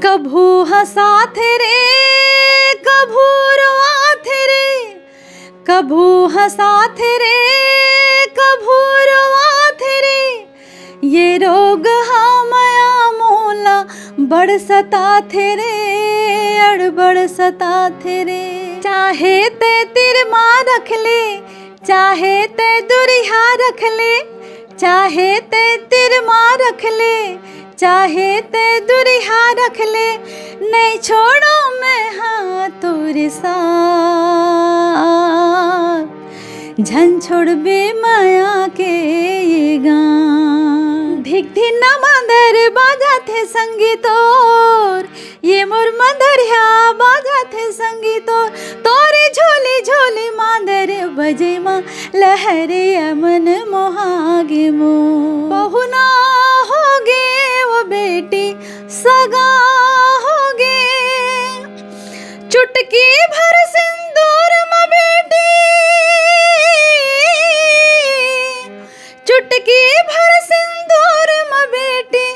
कभू हंसात रे कभू रोआत रे, कभू हंसात रे कभू रोआत रे, ये रोग हमया मोला बड़ सतात रे, अड़बड़ सतात रे। चाहे ते तिर माँ रख ले, चाहे ते दुरिहा रख ले, चाहे ते तिर माँ रख ले, चाहे ते दुरिहा रख ले, नहीं छोड़ो मैं हाँ तोरे साथ, झन छोड़बे माया के ये गान। धिक धिना मांदर बाजा थे संगीतोर, ये मोर मंदरिया बाजा थे संगीतोर, तोरे झोली झोली मांदर बजे माँ लहरे अमन मोहागे मो। बहुना होगे वो बेटी सगा होगे, चुटकी भर सिंदूर में बेटी, चुटकी भर सिंदूर में बेटी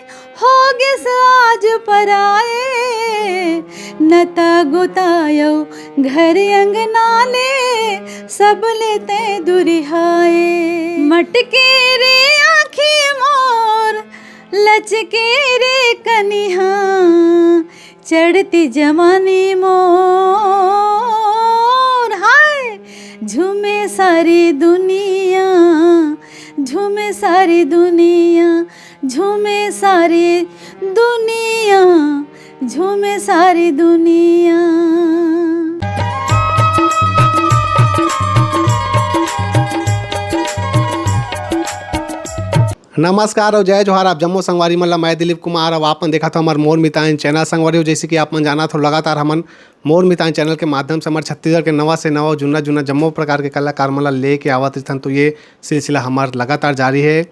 होगे साज पराए, नता गुतायो घर अंगनाले सब लेते दुरिहाए। मटके रे आँखी मोर लचके रे कनिहा, चढ़ती जवानी मोर हाय, झूमे सारी दुनिया, झूमे सारी दुनिया, झूमे सारी दुनिया, झूमे सारी दुनिया। नमस्कार और जय जोहार। आप जम्मू संगवारी मतलब मैं दिलीप कुमार। अब आपन देखा था हमारे मोर मितान चैनल संगवारी हो, जैसे कि आपन जाना तो लगातार हमन मोर मितान चैनल के माध्यम से हमारे छत्तीसगढ़ के नवा से नवा जुना जुना जम्मू प्रकार के कलाकार मला लेके आवत रहन। तो ये सिलसिला हमार लगातार जारी है।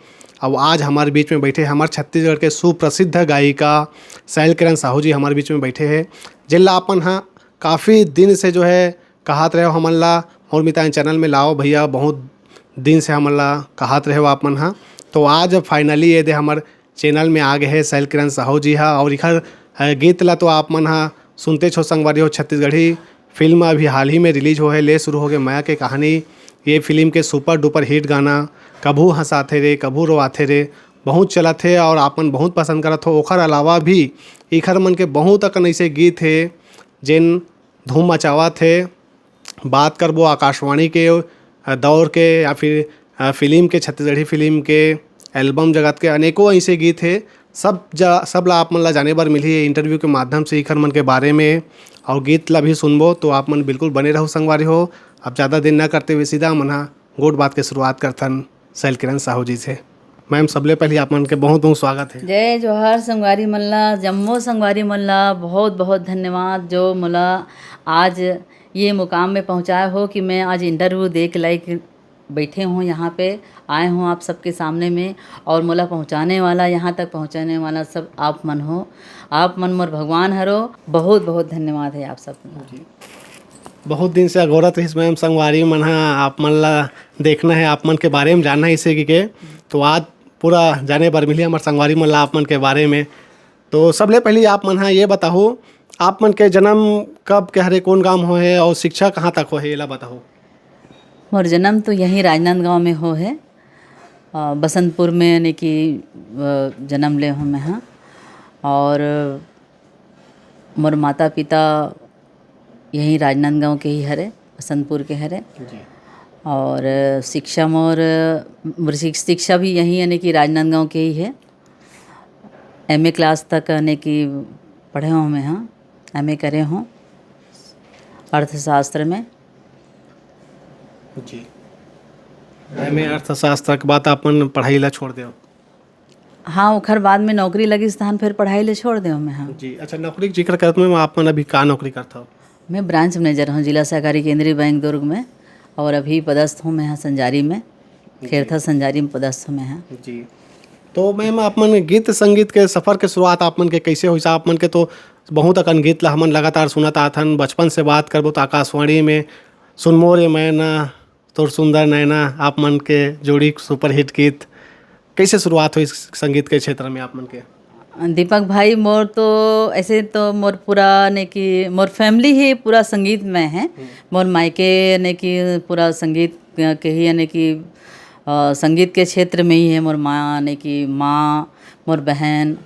अब आज हमारे बीच में बैठे हमारे छत्तीसगढ़ के सुप्रसिद्ध गायिका शैलकिरण साहू जी हमारे बीच में बैठे हैं, जिला अपन हाँ काफ़ी दिन से जो है कहत रहे हो हमन ला मोर मितान चैनल में लाओ भैया, बहुत दिन से हमन ला कहत रहे हो आपन हाँ। तो आज फाइनली ये दे हमार चैनल में आ गए हैं शैलकिरण साहू जी हाँ। और इखर गीत ला तो आप मन हाँ सुनते छो संगवारी हो। छत्तीसगढ़ी फिल्म अभी हाल ही में रिलीज हो है, ले शुरू हो गए माया के कहानी। ये फिल्म के सुपर डुपर हिट गाना कभू हंसाथे रे कभू रोआथे रे बहुत चला थे और आपन बहुत पसंद करत हो। ओखर अलावा भी इखर मन के बहुत अकन ऐसे गीत है जिन धूम मचावा थे। बात करबो आकाशवाणी के दौर के या फिर फिल्म के, छत्तीसगढ़ी फिल्म के एल्बम जगत के अनेकों ऐसे गीत है, सब ला आप मन ला जाने बार मिली है इंटरव्यू के माध्यम से इखर मन के बारे में। और गीत ला भी सुनबो तो आप मन बिल्कुल बने रहो संगवारी हो। अब ज़्यादा दिन ना करते हुए सीधा मना गोट बात के शुरुआत करथन शैलकिरण साहू जी से। मैम सबले पहले आप मन के बहुत बहुत स्वागत है। जय जोहार संगवारी मल्ला, जम्मू संगवारी मल्ला, बहुत बहुत धन्यवाद जो मला आज ये मुकाम में पहुँचाए हो कि मैं आज इंटरव्यू दे के लाइक बैठे हूँ, यहाँ पे आए हूँ आप सबके सामने में। और मोला पहुँचाने वाला, यहाँ तक पहुँचाने वाला सब आप मन हो, आप मन मोर भगवान हरो। बहुत बहुत धन्यवाद है आप सब। बहुत दिन से अगोरत रहीस मैम संगवारी मन हाँ आप मन ला देखना है, आप मन के बारे में जानना है इसे के तो आज पूरा जाने बार मिली हमारे संगवारी मन ला आप मन के बारे में। तो सबले पहले आप मन हाँ ये बताओ आप मन के जन्म कब के हरे कौन गाँव हो है और शिक्षा कहाँ तक हो है ये ला बताओ। मोर जन्म तो यहीं राजनांदगांव में हो है, बसंतपुर में यानी कि जन्म ले हूँ मैं हाँ। और मोर माता पिता यहीं राजनांदगांव के ही हरे, बसंतपुर के हरे। और शिक्षा मोर शिक्षा भी यहीं यानी कि राजनांदगांव के ही है। एमए क्लास तक यानी कि पढ़े हूँ मैं हाँ, एमए करे हूँ अर्थशास्त्र में। जी एमए अर्थशास्त्र के बाद अपन पढ़ाई ला छोड़ दो। हाँ ओखर बाद में नौकरी लगी स्थान फिर पढ़ाई ले छोड़ दे मैं हाँ। जी अच्छा, नौकरी के जिक्र करते में आप मन अभी का नौकरी करता हो। मैं ब्रांच मैनेजर हूँ जिला सहकारी केंद्रीय बैंक दुर्ग में, और अभी पदस्थ हूँ मैं यहाँ संजारी में, खेरथा संजारी में पदस्थ हूँ मैं यहाँ। जी तो मैम आप मन गीत संगीत के सफ़र के शुरुआत आप मन के कैसे हुई? आप मन के तो बहुत अकन गीत ला हमन लगातार सुनत आथन। बचपन से बात करबो तो आकाशवाणी में सुनमो रे मैना तोर सुंदर नैना आप मन के जोड़ी सुपर हिट गीत। कैसे शुरुआत हुई संगीत के क्षेत्र में आप मन के? दीपक भाई मोर तो ऐसे तो मोर पूरा ने कि मोर फैमिली ही पूरा संगीत में है। मोर मायके ने कि पूरा संगीत के ही यानी कि संगीत के क्षेत्र में ही है। मोर माँ ने कि माँ मोर बहन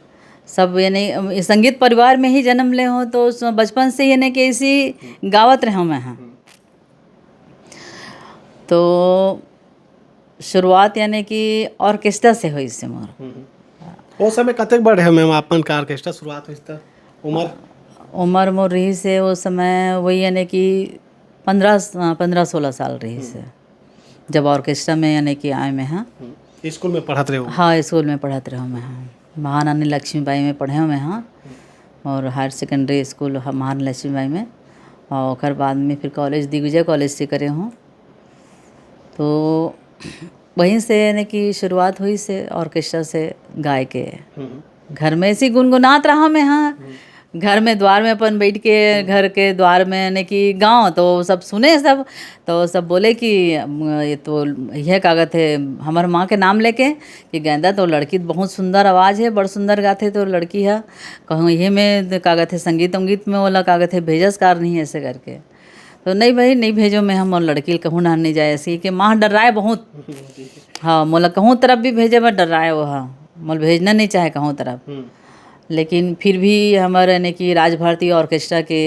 सब यानी संगीत परिवार में ही जन्म ले हो, तो बचपन से यानी कि ऐसी गावत रहे मैं हाँ। तो शुरुआत यानी कि ऑर्केस्ट्रा से हुई से मोर। वो समय कतेक बड़े है मैम आपन का ऑर्केस्ट्रा शुरुआत हुई था? उम्र मोर रही से वो समय वही यानी कि 15-16 साल रही से जब ऑर्केस्ट्रा में यानी कि आए मैं हाँ। स्कूल में पढ़त रहे हो? हाँ स्कूल में पढ़त रहे मैं हाँ। महारानी लक्ष्मीबाई में पढ़े मैं हाँ, और हायर सेकेंडरी स्कूल महारानी लक्ष्मीबाई में, और ओकर बाद में फिर कॉलेज दिग्विजय कॉलेज से करे हूँ। तो वहीं से यानी कि शुरुआत हुई से ऑर्केस्ट्रा से गाय के घर में ऐसी गुनगुनात रहा मैं हाँ। घर में द्वार में अपन बैठ के घर के द्वार में यानी कि गाँव तो सब सुने सब, तो सब बोले कि ये तो यह कागत है हमार माँ के नाम लेके कि गेंदा तो लड़की बहुत सुंदर आवाज़ है, बड़ सुंदर गाते तो लड़की है, कहूँ ये में कागत है संगीत उंगीत में वाला कागत है भेजस कार नहीं ऐसे करके। तो नहीं भाई नहीं भेजो मैं हम और लड़की कहूँ ना नहीं जाए ऐसी कि माँ डर रहा है बहुत। हाँ मोला कहूँ तरफ भी भेजे बट डर रहा है वो हाँ, मोल भेजना नहीं चाहे कहूँ तरफ। लेकिन फिर भी हमारे यानी कि राज भारती ऑर्केस्ट्रा के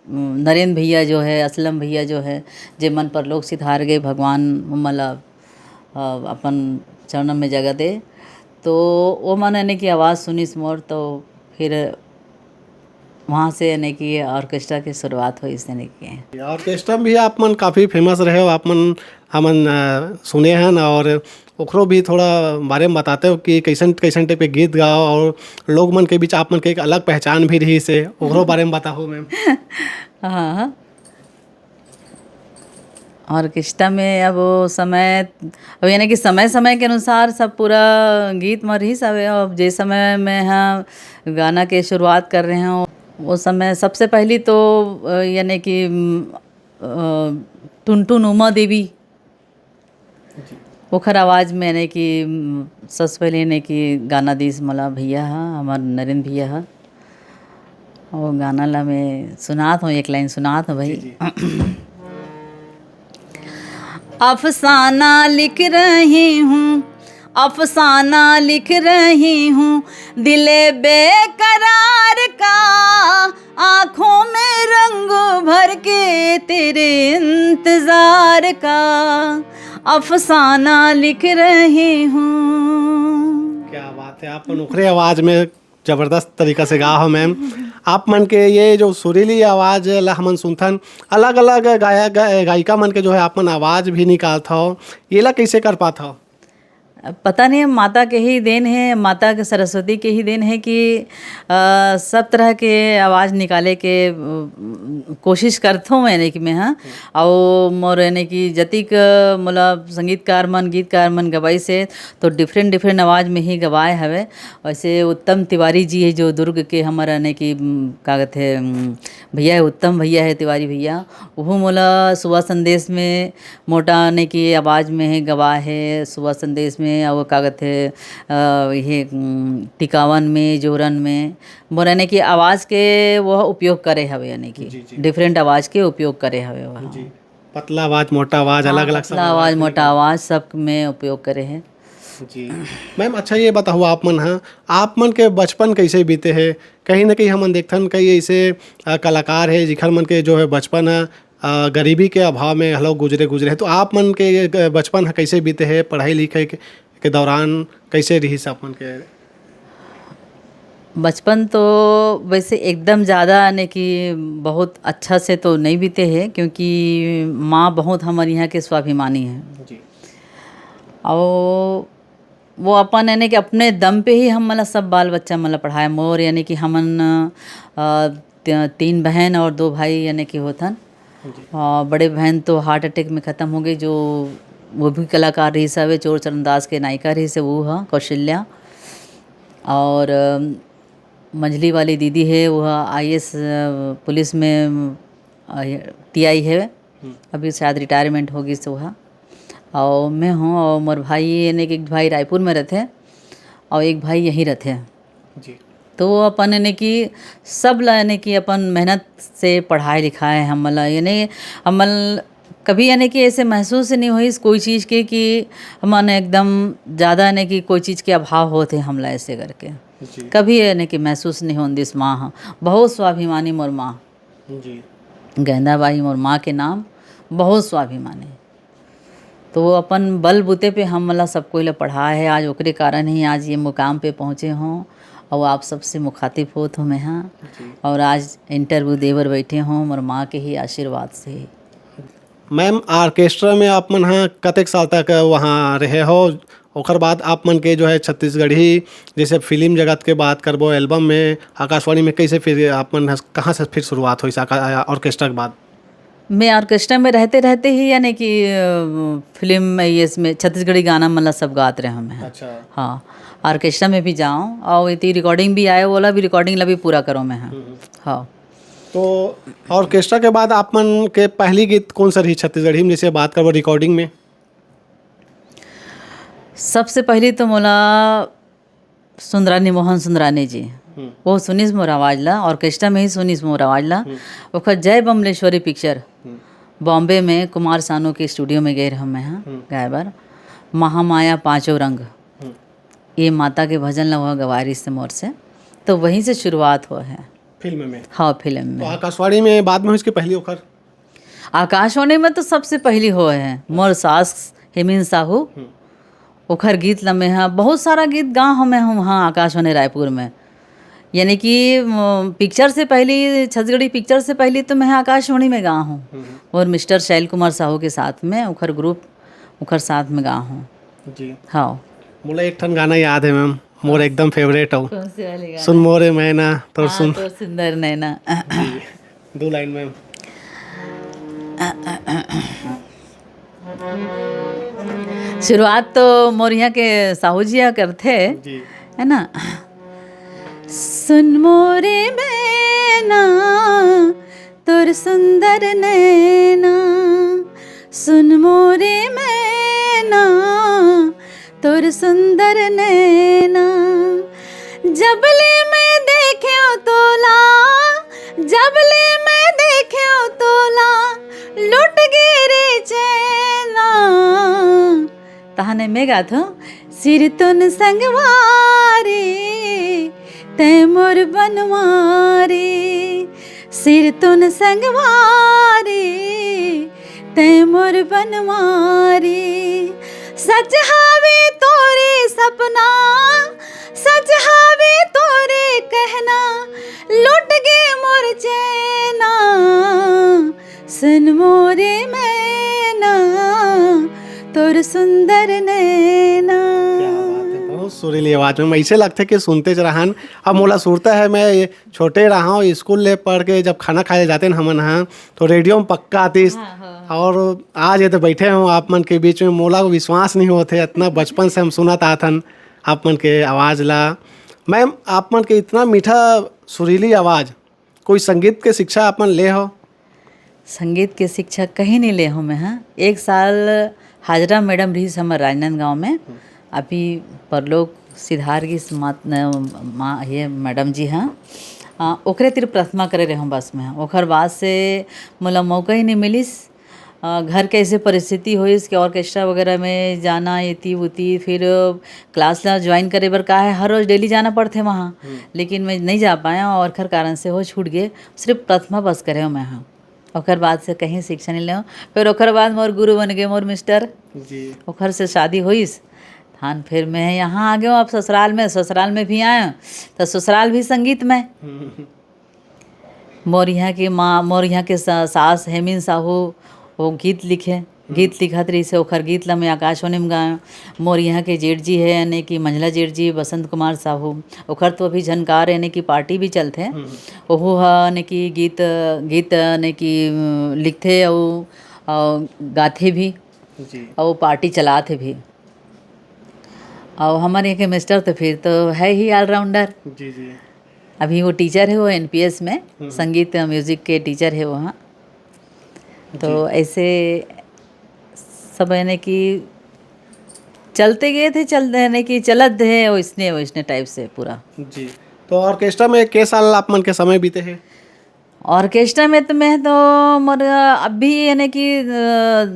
नरेंद्र भैया जो है, असलम भैया जो है, जे मन पर लोग सिधार गए भगवान मतलब अपन चरणों में जगह दे, तो वो मन यानी कि आवाज़ सुनी मोर, तो फिर वहाँ से यानी कि ऑर्केस्ट्रा की शुरुआत हुई इसने की। ऑर्केस्ट्रा भी आप मन काफ़ी फेमस रहे हो, आप मन हमन सुने हैं ना, और ओकरो भी थोड़ा बारे में बताते हो कि कैसन कैसन टाइप के गीत गाओ और लोग मन के बीच आप मन के एक अलग पहचान भी रही से, ओकरो बारे में बताओ मैम। हाँ ऑर्केस्ट्रा में अब वो समय अब यानी कि समय समय के अनुसार सब पूरा गीत में रही सब। अब जिस समय में हाँ गाना के शुरुआत कर रहे हैं वो समय सबसे पहली तो यानी कि टुनटुन उमा देवी ओखर आवाज़ में यानी कि सबसे पहले यानी कि गाना दीस मला भैया हाँ हमार नरेंद्र भैया हाँ, वो गाना ला मैं सुनात हूँ, एक लाइन सुनात हूँ भाई। अफसाना लिख रही हूँ, अफसाना लिख रही हूँ दिले बेकरार का, आँखों में रंग भर के तेरे इंतज़ार का, अफसाना लिख रही हूँ। क्या बात है, आप नौकरी आवाज़ में ज़बरदस्त तरीका से गा हो मैम। आप मन के ये जो सुरीली आवाज़ ला हमन सुनथन, अलग अलग गायिका मन के जो है आप मन आवाज़ भी निकालता हो, ये ला कैसे कर पाता हो? पता नहीं माता के ही देन है, माता के सरस्वती के ही देन है कि सब तरह के आवाज़ निकाले के कोशिश करता हूँ यानी कि मैं हाँ। और मोर यानी कि जतिक मतलब संगीतकार मन गीतकार मन गवाई से तो डिफरेंट डिफरेंट आवाज़ में ही गवाए हवे। वैसे उत्तम तिवारी जी है जो दुर्ग के हमारा यानी कि का कहते हैं भैया है, उत्तम भैया है तिवारी भैया, वो मोला सुबह संदेश में मोटा यानी कि आवाज़ में है गवा है, सुबह संदेश में और का कहते ये टिकावन में जोरन में मोर यानी कि आवाज़ के वह उपयोग करे हवे यानी कि डिफरेंट आवाज़ के उपयोग करे हवे वह। पतला आवाज़ मोटा आवाज़ अलग अलग पतला आवाज़ मोटा आवाज़ सब में उपयोग करे हैं जी। मैम अच्छा ये बताओ आप मन हाँ, आप मन के बचपन कैसे बीते हैं? कहीं ना कहीं हमन देखथन कई ऐसे कलाकार है जिखर मन के जो है बचपन गरीबी के अभाव में हलो गुजरे हैं, तो आप मन के बचपन कैसे बीते हैं? पढ़ाई लिखाई के दौरान कैसे रही आप मन के बचपन? तो वैसे एकदम ज़्यादा यानी कि बहुत अच्छा से तो नहीं बीते हैं, क्योंकि माँ बहुत हमारे यहाँ के स्वाभिमानी हैं जी। और वो अपन यानी कि अपने दम पे ही हम मतलब सब बाल बच्चा मतलब पढ़ाए मोर, यानी कि हमन 3 बहन और 2 भाई यानी कि होथन। बड़े बहन तो हार्ट अटैक में ख़त्म हो गई, जो वो भी कलाकार रही सब, चोर चरणदास के नायिका रही से वो हाँ कौशल्या। और मंझली वाली दीदी है वह IAS पुलिस में TI है, अभी शायद रिटायरमेंट होगी से वह। और मैं हूँ और मोर भाई यानी कि एक भाई रायपुर में रहते और एक भाई यहीं रहते हैं जी। तो वो अपन यानी कि सब ला यानी कि अपन मेहनत से पढ़ाई लिखाए हमला यानी हमल कभी यानी कि ऐसे महसूस नहीं हुई इस कोई चीज़ के कि हमने एकदम ज़्यादा यानी कि कोई चीज़ के अभाव होते हमला ऐसे करके जी कभी यानी कि महसूस नहीं होती इस माँ बहुत स्वाभिमानी मोर माँ जी गेंदाबाई मोर माँ के नाम बहुत स्वाभिमानी। तो वो अपन बल बूते पे हम मला सब कोई ला पढ़ा है आज ओकरे कारण ही आज ये मुकाम पे पहुँचे हों और आप सबसे मुखातिब होत हूँ मैं हाँ और आज इंटरव्यू देवर बैठे हों मोर माँ के ही आशीर्वाद से ही। मैम ऑर्केस्ट्रा में आप मन हाँ कतेक साल तक वहाँ रहे हो ओकर बाद आप मन के जो है छत्तीसगढ़ी जैसे फिल्म जगत के बात करबो एल्बम में आकाशवाणी में कैसे फिर आप मन कहाँ से फिर शुरुआत हुई ऑर्केस्ट्रा के बाद? मैं ऑर्केस्ट्रा में रहते रहते ही यानी कि फिल्म में ये इसमें छत्तीसगढ़ी गाना मतलब सब गाते रहे हम हैं। अच्छा हाँ ऑर्केस्ट्रा में भी जाऊँ और इतनी रिकॉर्डिंग भी आए वाला भी रिकॉर्डिंग ला भी पूरा करो मैं हाँ। तो ऑर्केस्ट्रा के बाद आप मन के पहली गीत कौन सा रही छत्तीसगढ़ी में जैसे बात करबो रिकॉर्डिंग में? सबसे पहली तो मोला सुंदरानी मोहन सुंदरानी जी वो सुनीस मोर आवाज ला ऑर्केस्ट्रा में ही सुनीस मोर आवाज ला ओखर जय बमलेश्वरी पिक्चर बॉम्बे में कुमार सानू के स्टूडियो में गए हम यहाँ गाय बार महामाया पांचों रंग ये माता के भजन ला हुआ गवारी से मोर से तो वहीं से शुरुआत हुआ है फिल्म में। हाँ फिल्म तो में। आकाशवाणी में बाद में इसकी पहली ओखर आकाशवाणी में तो सबसे पहली हुआ है मोर सास हेमिन साहू ओखर गीत लम्बे हैं बहुत सारा गीत गा हमें हम वहाँ आकाशवाणी रायपुर में यानी कि पिक्चर से पहली छत्तीसगढ़ी पिक्चर से पहली तो मैं आकाशवाणी में गा हूँ और मिस्टर शैल कुमार साहू के साथ में उखर ग्रुप उखर साथ में गा हूँ जी। हाँ मोला एक ठन गाना याद है मैम मोर एकदम फेवरेट हो कौन सी वाली गाना? सुन मोरे मैना तो सुन तो सुंदर नैना। जी। 2 लाइन मैम। शुरुआत तो मोर यहाँ के साहू जिया करते जी है ना। सुन मोरे मैना तोर सुंदर नैना सुन मोरे मैना तोर सुंदर नैना जबले मैं देख्यो तोला जबले मैं देख्यो तोला लुट गिरे चैना तहाने में गात हूँ सिर तुन संगवारी तै मोर बनवारी सिर तुन संगवारी तै मोर बनवारी सच हावे तोरे सपना सच हावे तोरे कहना लुट गे मोर चैना सुन मोरे मैना तोर सुंदर नैना। क्या बात है बहुत सुरीली आवाज में ऐसे लगता है कि सुनते रहन। अब मोला सुरता है मैं ये छोटे रहा हूँ स्कूल ले पढ़ के जब खाना खाए जाते हैं हमन हाँ तो रेडियो में पक्का आती और आज ये तो बैठे हूँ आप मन के बीच में मोला को विश्वास नहीं होते इतना बचपन से हम सुनत आथन आप मन के आवाज़ ला। मैम आप मन के इतना मीठा सुरीली आवाज़ कोई संगीत के शिक्षा आप मन ले हो? संगीत के शिक्षा कहीं नहीं ले हूँ मैं हाँ। 1 साल हाजरा मैडम रही हमारे राजनांदगांव में अभी परलोक सिद्धार की माँ ये मैडम जी हाँ ओकरे तिर प्रार्थना करे रहे हूँ बस में ओखर बाद से मोला मौका ही नहीं मिलिस घर के ऐसे परिस्थिति हुई इसके ऑर्केस्ट्रा वगैरह में जाना इती उती फिर क्लास ला ज्वाइन करे बर का है हर रोज़ डेली जाना पड़ते वहाँ लेकिन मैं नहीं जा पाया और खर कारण से हो छूट गए सिर्फ प्रथमा बस करे हूँ मैं हाँ। ओकर बाद से कहीं शिक्षा नहीं ले फिर ओकर बाद मोर गुरु बन गए मोर मिस्टर जी ओकर से शादी हुईस थान फिर मैं यहाँ आ गया अब ससुराल में भी आया तो ससुराल भी संगीत में मोर यहाँ की माँ मोर यहाँ के सास हेमिन साहू वो गीत लिखत रही से ओखर गीत ला मैं आकाशवाणी में गाया। मोर यहाँ के जेठ जी है यानी कि मंझला जेठ जी बसंत कुमार साहू ओखर तो अभी झनकार यानी कि पार्टी भी चलते ओहो यानी कि गीत यानी कि लिखते और गाते भी और पार्टी चलाते भी और हमारे यहाँ के मिस्टर तो फिर तो है ही ऑलराउंडर जी जी। अभी वो टीचर है वो NPS में संगीत म्यूज़िक के टीचर है वहाँ तो ऐसे सब यानी कि चलते गए थे चलते यानी कि चलत है वैसने टाइप से पूरा जी। तो ऑर्केस्ट्रा में के साल आप मन के समय बीते हैं? ऑर्केस्ट्रा में तो मैं तो मोर अभी यानी कि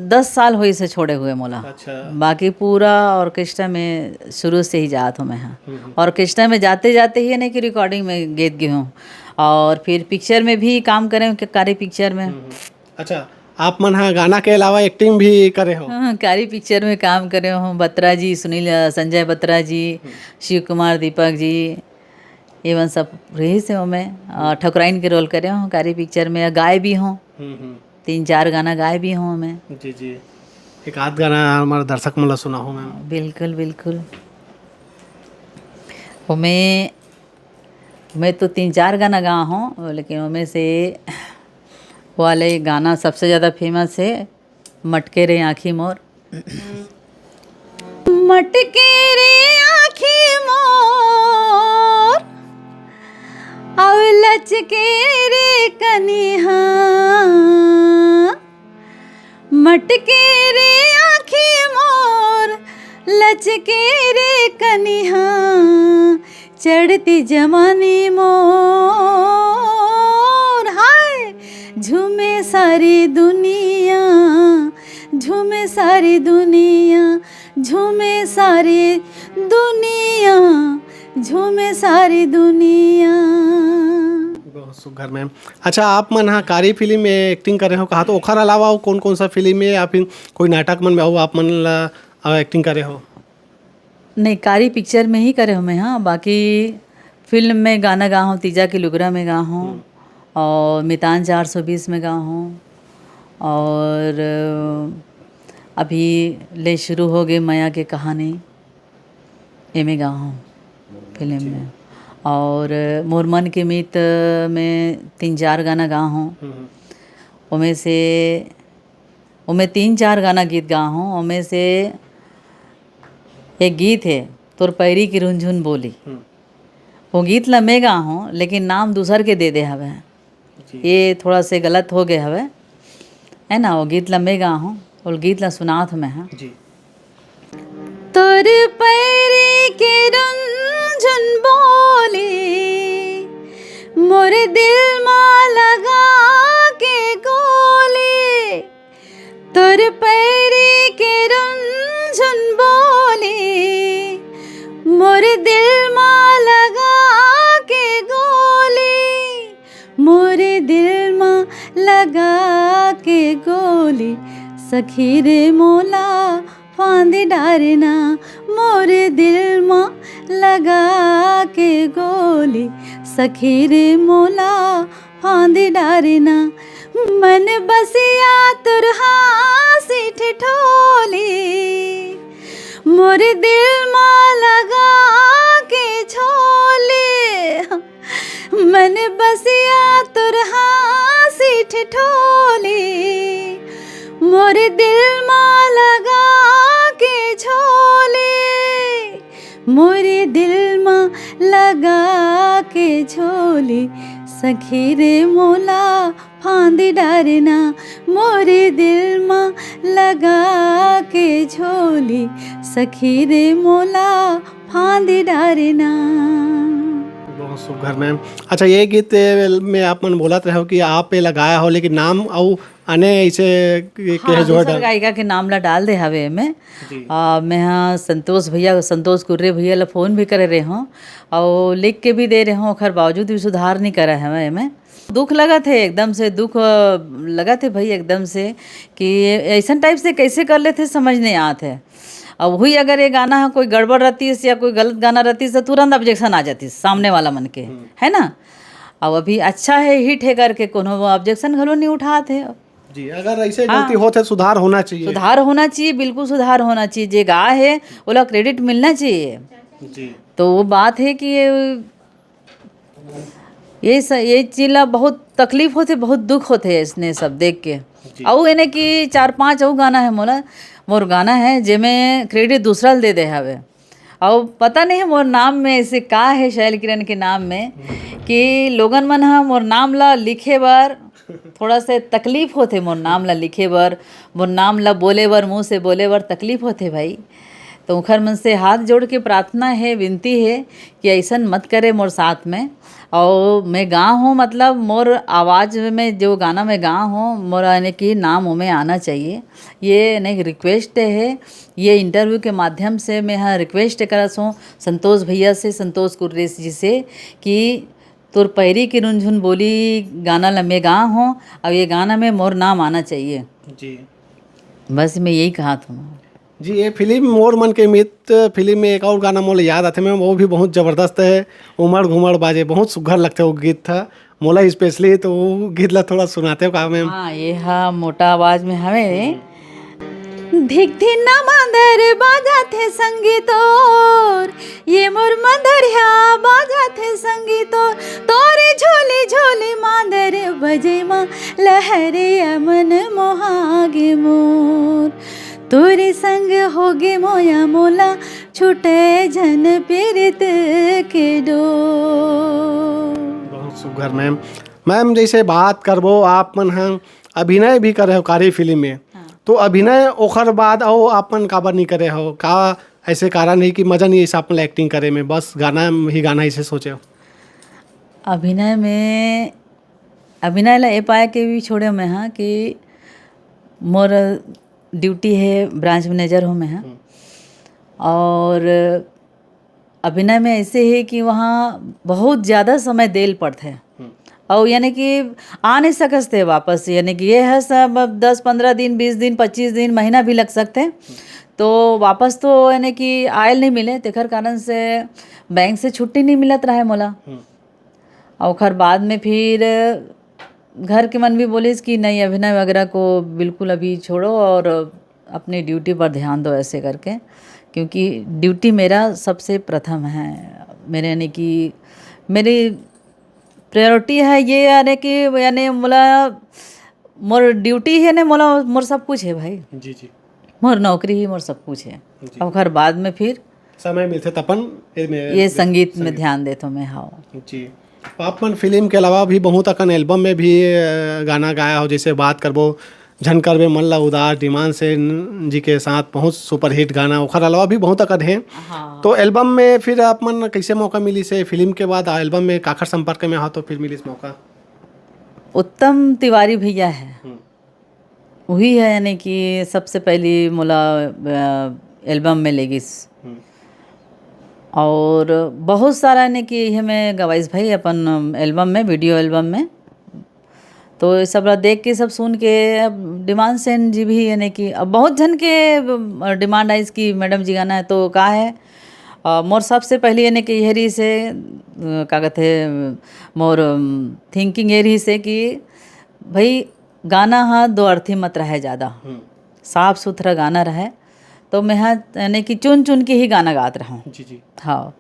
10 साल हुई से छोड़े हुए मोला। अच्छा। बाकी पूरा ऑर्केस्ट्रा में शुरू से ही जात हूँ मैं। हाँ, ऑर्केस्ट्रा में जाते जाते ही यानी कि रिकॉर्डिंग में गीत गई हूँ और फिर पिक्चर में भी काम करे हूँ, कारी पिक्चर में। अच्छा, आप मन हाँ गाना के अलावा एक्टिंग भी करे हो? हाँ, कारी पिक्चर में काम करे हूँ। बत्रा जी, सुनील संजय बत्रा जी, शिव कुमार दीपक जी, एवं सब रही से हूँ मैं। ठकुराइन के रोल करे हूँ कारी पिक्चर में। गाए भी हूँ, 3-4 गाना गाए भी हूँ मैं। जी जी, एक आध गाना हमारे दर्शक मन ला सुना हो मैम। बिल्कुल बिल्कुल। वो मैं तो 3-4 गाना गा हूँ, लेकिन उनमें से वो वाले गाना सबसे ज़्यादा फेमस है, मटके रे आँखी मोर। मटके रे आँखी मोर और लचके रे कनिहा, मटके रे आँखी मोर लचके रे कनिहा, चढ़ती जवानी मोर हाय झूमे सारी दुनिया, झूमे सारी दुनिया, झूमे सारी दुनिया, झूमे सारी दुनिया। बहुत सुघर मैम। अच्छा, आप मन हाँ कारी फिल्म में एक्टिंग करे हो कहा, तो ओखर अलावा वो कौन कौन सा फिल्म में या फिर कोई नाटक मन में हो आप मन ला एक्टिंग करे हो? नहीं, कारी पिक्चर में ही करे हूँ मैं। हाँ, बाकी फिल्म में गाना गा हूँ, तीजा की लुगरा में गा हूँ और मितान 420 में गा हूँ और अभी ले शुरू हो गए माया के कहानी ये में गा हूँ फिल्म में। और मोर मन के मीत में 3-4 गाना गा हूँ। उनमें से 3-4 गाना गीत गा हूँ। उनमें से एक गीत है तोर पैरी की रुंझुन बोली, वो गीत ला मैं गा हूँ, लेकिन नाम दूसर के दे दे हवे, ये थोड़ा से गलत हो गए हवे है ना। वो गीत ला मैं गा हूँ, वो गीत ला सुनात मैं। हाँ, तोर पैरी के रुंझुन बोली मोर दिल मा लगा के गोली, तोर पैरी के रुंझुन बोली मोर दिल मा लगा के गोली, मोर दिल मा लगा के गोली, सखी रे मोला फांद डारना, मोर दिल मा लगा के गोली, सखी रे मोला फांद डारना, मन बसिया तुरहा सी ठिठोली, मोर दिल मा लगा के छोले, मन बसिया तुरहा सी ठिठोली, मोर दिल मा लगा के छोले, मोर दिल मा लगा के छोले, सखी रे मोला फांद डारना, मोर दिल मा लगा के झोली, सखी रे मोला फांद डारना। बहुत सुघर मैम। अच्छा, ये गीत में आप मन बोलत रहे हो कि आप पे लगाया हो, लेकिन नाम और अने ऐसे हाँ, दूसर गायिका के नाम ला डाल दे हवे में। मैं हाँ संतोष भैया, संतोष कुर्रे भैया ला फ़ोन भी करे रहे हूँ और लिख के भी दे रहे हूँ, खैर बावजूद भी सुधार नहीं करा है में। दुख लगा थे, एकदम से दुख लगा थे भाई एकदम से कि ऐसा टाइप से कैसे कर लेते समझ नहीं आते। अब वही अगर ये गाना है कोई गड़बड़ रहती है या कोई गलत गाना रहती है तो तुरंत ऑब्जेक्शन आ जाती है सामने वाला मन के, है ना। अब अभी अच्छा है हिट है करके कोनो ऑब्जेक्शन घलो नहीं उठाते जी। अगर ऐसे गलती होते सुधार होना चाहिए, सुधार होना चाहिए, बिल्कुल सुधार होना चाहिए। जे गा है बोला क्रेडिट मिलना चाहिए जी। तो वो बात है कि ये चीज़ बहुत तकलीफ होते, बहुत दुख होते है इसने सब देख के। और इन्हें कि 4-5 और गाना है मोर गाना है जेमें क्रेडिट दूसरा दे दे हवे और पता नहीं है मोर नाम में ऐसे का है शैल किरण के नाम में कि लोगन मन हा मोर नाम ला लिखे बर थोड़ा से तकलीफ होते, मोर नाम ला लिखे बर, मोर नाम ला बोले बर, मुँह से बोले बर तकलीफ होते भाई। तो उखर मन से हाथ जोड़ के प्रार्थना है, विनती है कि ऐसन मत करे मोर साथ में। और मैं गा हूँ, मतलब मोर आवाज़ में जो गाना मैं गा हूँ, मोर यानी कि नाम में आना चाहिए। ये नहीं रिक्वेस्ट है, ये इंटरव्यू के माध्यम से मैं यहाँ रिक्वेस्ट करत हूँ संतोष भैया से, संतोष कुर्रेश जी से, कि तुर पैरी की रुनझुन बोली गाना ला मैं गा हूँ, अब ये गाना में मोर नाम आना चाहिए। जी बस मैं यही कहा था। जी, ये फिल्म मोर मन के मित्र फिल्म में एक और गाना मोला याद आते मैम, वो भी बहुत ज़बरदस्त है। उमड़ घुमड़ बाजे बहुत सुघर लगते वो गीत था मोला स्पेशली, तो वो गीत ला थोड़ा सुनाते हो का मैम? हाँ, ये हाँ मोटा आवाज में हमें धिक धिन्ना मांदर बाजा थे संगीतोर, ये मोर मंदरिया बाजा थे संगीतोर, तोरे झोली झोली मांदर बजे माँ लहरे अमन मोहागे मोर, तोरे संग होगे मोया मोला छूटे जन पीरित के डोर। बहुत सुघर मैम। मैम जैसे बात करबो आप मन हम अभिनय भी करे हो कारी फिल्म में, तो अभिनय ओखर बाद आओ आप मन काबर नहीं करे हो? का ऐसे कारण नहीं कि मजा नहीं ऐसा अपन एक्टिंग करे में, बस गाना ही गाना ऐसे सोचे हो? अभिनय में अभिनय ला ए पाए के भी छोड़े मैं हाँ कि मोर ड्यूटी है ब्रांच मैनेजर हूँ मैं हाँ। और अभिनय में ऐसे है कि वहाँ बहुत ज़्यादा समय देल पड़ता है, और यानी कि आ नहीं सकते वापस, यानी कि ये है सब 10-15 दिन 20 दिन 25 दिन महीना भी लग सकते हैं, तो वापस तो यानी कि आयल नहीं मिले, तेखर कारण से बैंक से छुट्टी नहीं मिलत रहा है मोला। और खैर बाद में फिर घर के मन भी बोलिस कि नहीं अभिनय वगैरह को बिल्कुल अभी छोड़ो और अपनी ड्यूटी पर ध्यान दो ऐसे करके, क्योंकि ड्यूटी मेरा सबसे प्रथम है। मेरे यानी कि मेरी प्रायोरिटी है ये, यानी कि यानी मोला मोर ड्यूटी है ने मोला मोर सब कुछ है भाई। जी जी, मोर नौकरी ही मोर सब कुछ है। और खैर बाद में फिर समय मिलते तपन ये संगीत में ध्यान देता हूँ मैं। हाँ जी, आप मन फिल्म के अलावा भी बहुत अकन एल्बम में भी गाना गाया हो, जैसे बात करबो झनकर बे मन ला उदास डिमांड से जी के साथ बहुत सुपरहिट गाना, ओखर अलावा भी बहुत अकन है। हाँ। तो एल्बम में फिर आप मन कैसे मौका मिली से फिल्म के बाद एल्बम में काखर संपर्क में हो तो फिर मिली मौका? उत्तम तिवारी भैया है, वही है यानी कि सबसे पहली मोला एल्बम में लेगिस। और बहुत सारा यानी कि ये मैं गवाइस भाई अपन एल्बम में, वीडियो एल्बम में, तो ये सब देख के सब सुन के अब डिमांड सेन जी भी यानी कि अब बहुत जन के डिमांड आई इसकी मैडम जी गाना है, तो का है मोर सबसे पहले यानी कि यही से का कहते मोर थिंकिंग यही से कि भाई गाना हाँ दो अर्थी मत रहे, ज़्यादा साफ सुथरा गाना रहे, तो मैं हाँ यानी कि चुन चुन के ही गाना गात रहा हूँ। जी जी, हाँ,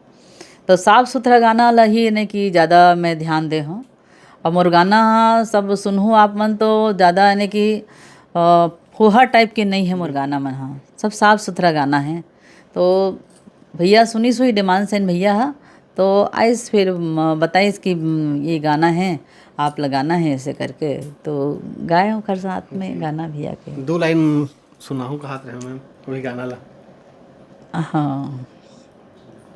तो साफ सुथरा गाना ला ही यानी कि ज़्यादा मैं ध्यान दे हूँ। और मोर गाना हाँ सब सुनहूँ आप मन तो ज़्यादा यानी कि फुहा टाइप के नहीं है मोर गाना मन, हाँ सब साफ सुथरा गाना है। तो भैया सुनी सुई डिमांड सेन भैया हाँ, तो आइस फिर बताइस कि ये गाना है आप लगाना है ऐसे करके, तो गाए हूँ खर साथ में गाना भैया के। 2 लाइन सुनाऊँ कहा रहे मैम वही गाना ला? हाँ,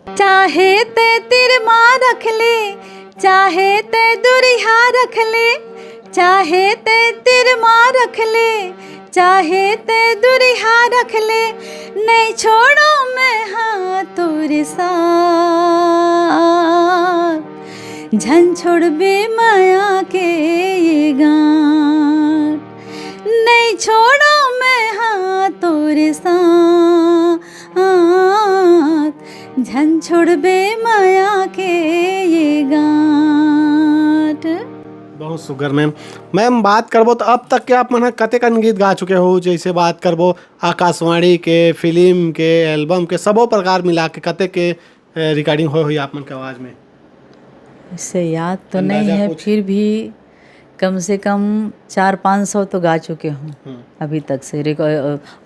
चाहे ते तिरमा रख ले, चाहे ते दुरिहा रख ले, चाहे ते तिरमा रख ले, चाहे ते दुरिहा रख ले, नहीं छोड़ो मैं हाँ तोरे साथ, झन छोड़ बे माया के ये गान, नहीं छोड़ो मैं हाँ तोरे साथ, झन छोड़ बे माया के ये गाट। बहुत सुगर मैम। मैम बात करबो तो अब तक के आप मन कते कन गीत गा चुके हो? जैसे बात करबो आकाशवाणी के, फिल्म के, एल्बम के, सबो प्रकार मिला के कते के रिकॉर्डिंग हुई आप मन के आवाज़ में? इससे याद तो नहीं है, फिर भी कम से कम 400-500 तो गा चुके हूँ अभी तक से।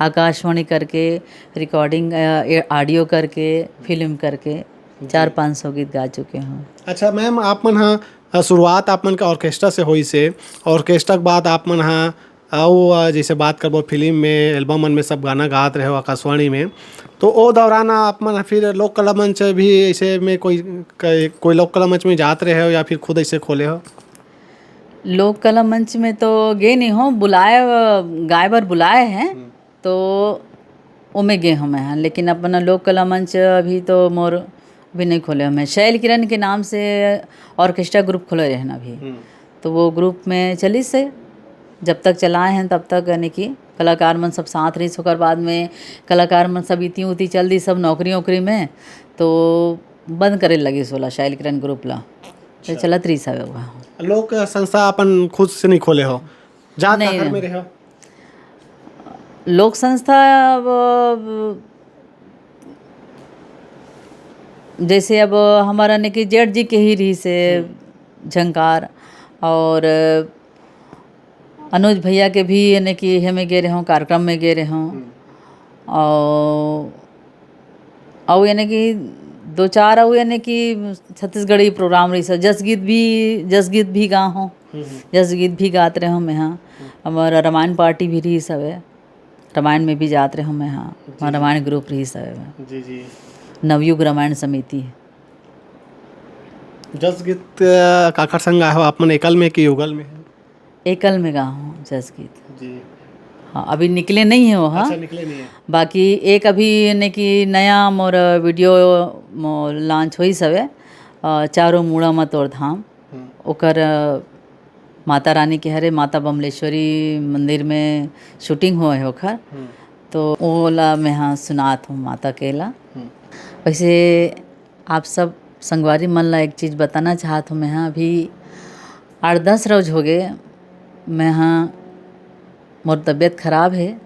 आकाशवाणी करके, रिकॉर्डिंग ऑडियो करके, फिल्म करके 400-500 गीत गा चुके हूँ। अच्छा मैम, आप मन हाँ शुरुआत आप मन का ऑर्केस्ट्रा से हुई से, ऑर्केस्ट्रा के बाद आप मन हाँ और जैसे बात करबो फिल्म में एल्बम मन में सब गाना गात रहे हो आकाशवाणी में, तो वो दौरान आप मन फिर लोक कला मंच भी ऐसे में कोई लोक कला मंच में जात रहे हो या फिर खुद ऐसे खोले हो? लोक कला मंच में तो गए नहीं हो, बुलाए गाय बार बुलाए हैं तो वो में गए हूँ मैं हाँ, लेकिन अपना लोक कला मंच अभी तो मोर अभी नहीं खोले हमें। शैल किरण के नाम से ऑर्केस्ट्रा ग्रुप खोले रहे ना अभी, तो वो ग्रुप में चली से जब तक चलाए हैं तब तक यानी कि कलाकार मन सब साथ रही, होकर बाद में कलाकार मन सब इतनी उती चल दी सब नौकरी वोकरी में, तो बंद करे लगी सोला शैल किरण ग्रुप ला, तो चलत रही सब वहाँ। लोक संस्था अपन खुद से नहीं खोले हो, जात नहीं, घर में रहे हो? लोक संस्था जैसे अब हमारा ने कि जेठ जी के ही रही से झंकार, और अनुज भैया के भी यानी कि हमें गए रहे हों कार्यक्रम में गए रहे हों, और यानी कि दो चार और यानी कि छत्तीसगढ़ी प्रोग्राम रही सब, जस गीत भी गा हों, जस गीत भी गात रहे हूँ मैं हाँ। हमारा रामायण पार्टी भी रही सब है, रामायण में भी जात रहे हूँ मैं हाँ, हमारा रामायण ग्रुप रही सब है जी जी। नवयुग रामायण समिति। जस गीत काकर संग आए हो आप मन, एकल में कि युगल में? एकल में गा हूँ जस गीत जी। हाँ, अभी निकले नहीं है वो हाँ। अच्छा, निकले नहीं है। बाकी एक अभी ने कि नया मोर वीडियो मोर लॉन्च हुई सवे, चारों मूड़ा मत और धाम, ओकर माता रानी के हरे माता बमलेश्वरी मंदिर में शूटिंग हुआ है ओखर, तो ओला मैं हाँ सुनात हूँ माता के ला। वैसे आप सब संगवारी मन ला एक चीज़ बताना चाहत हूँ मैं हाँ, अभी 8-10 रोज हो गए मैं हाँ, मोर तबीयत ख़राब है,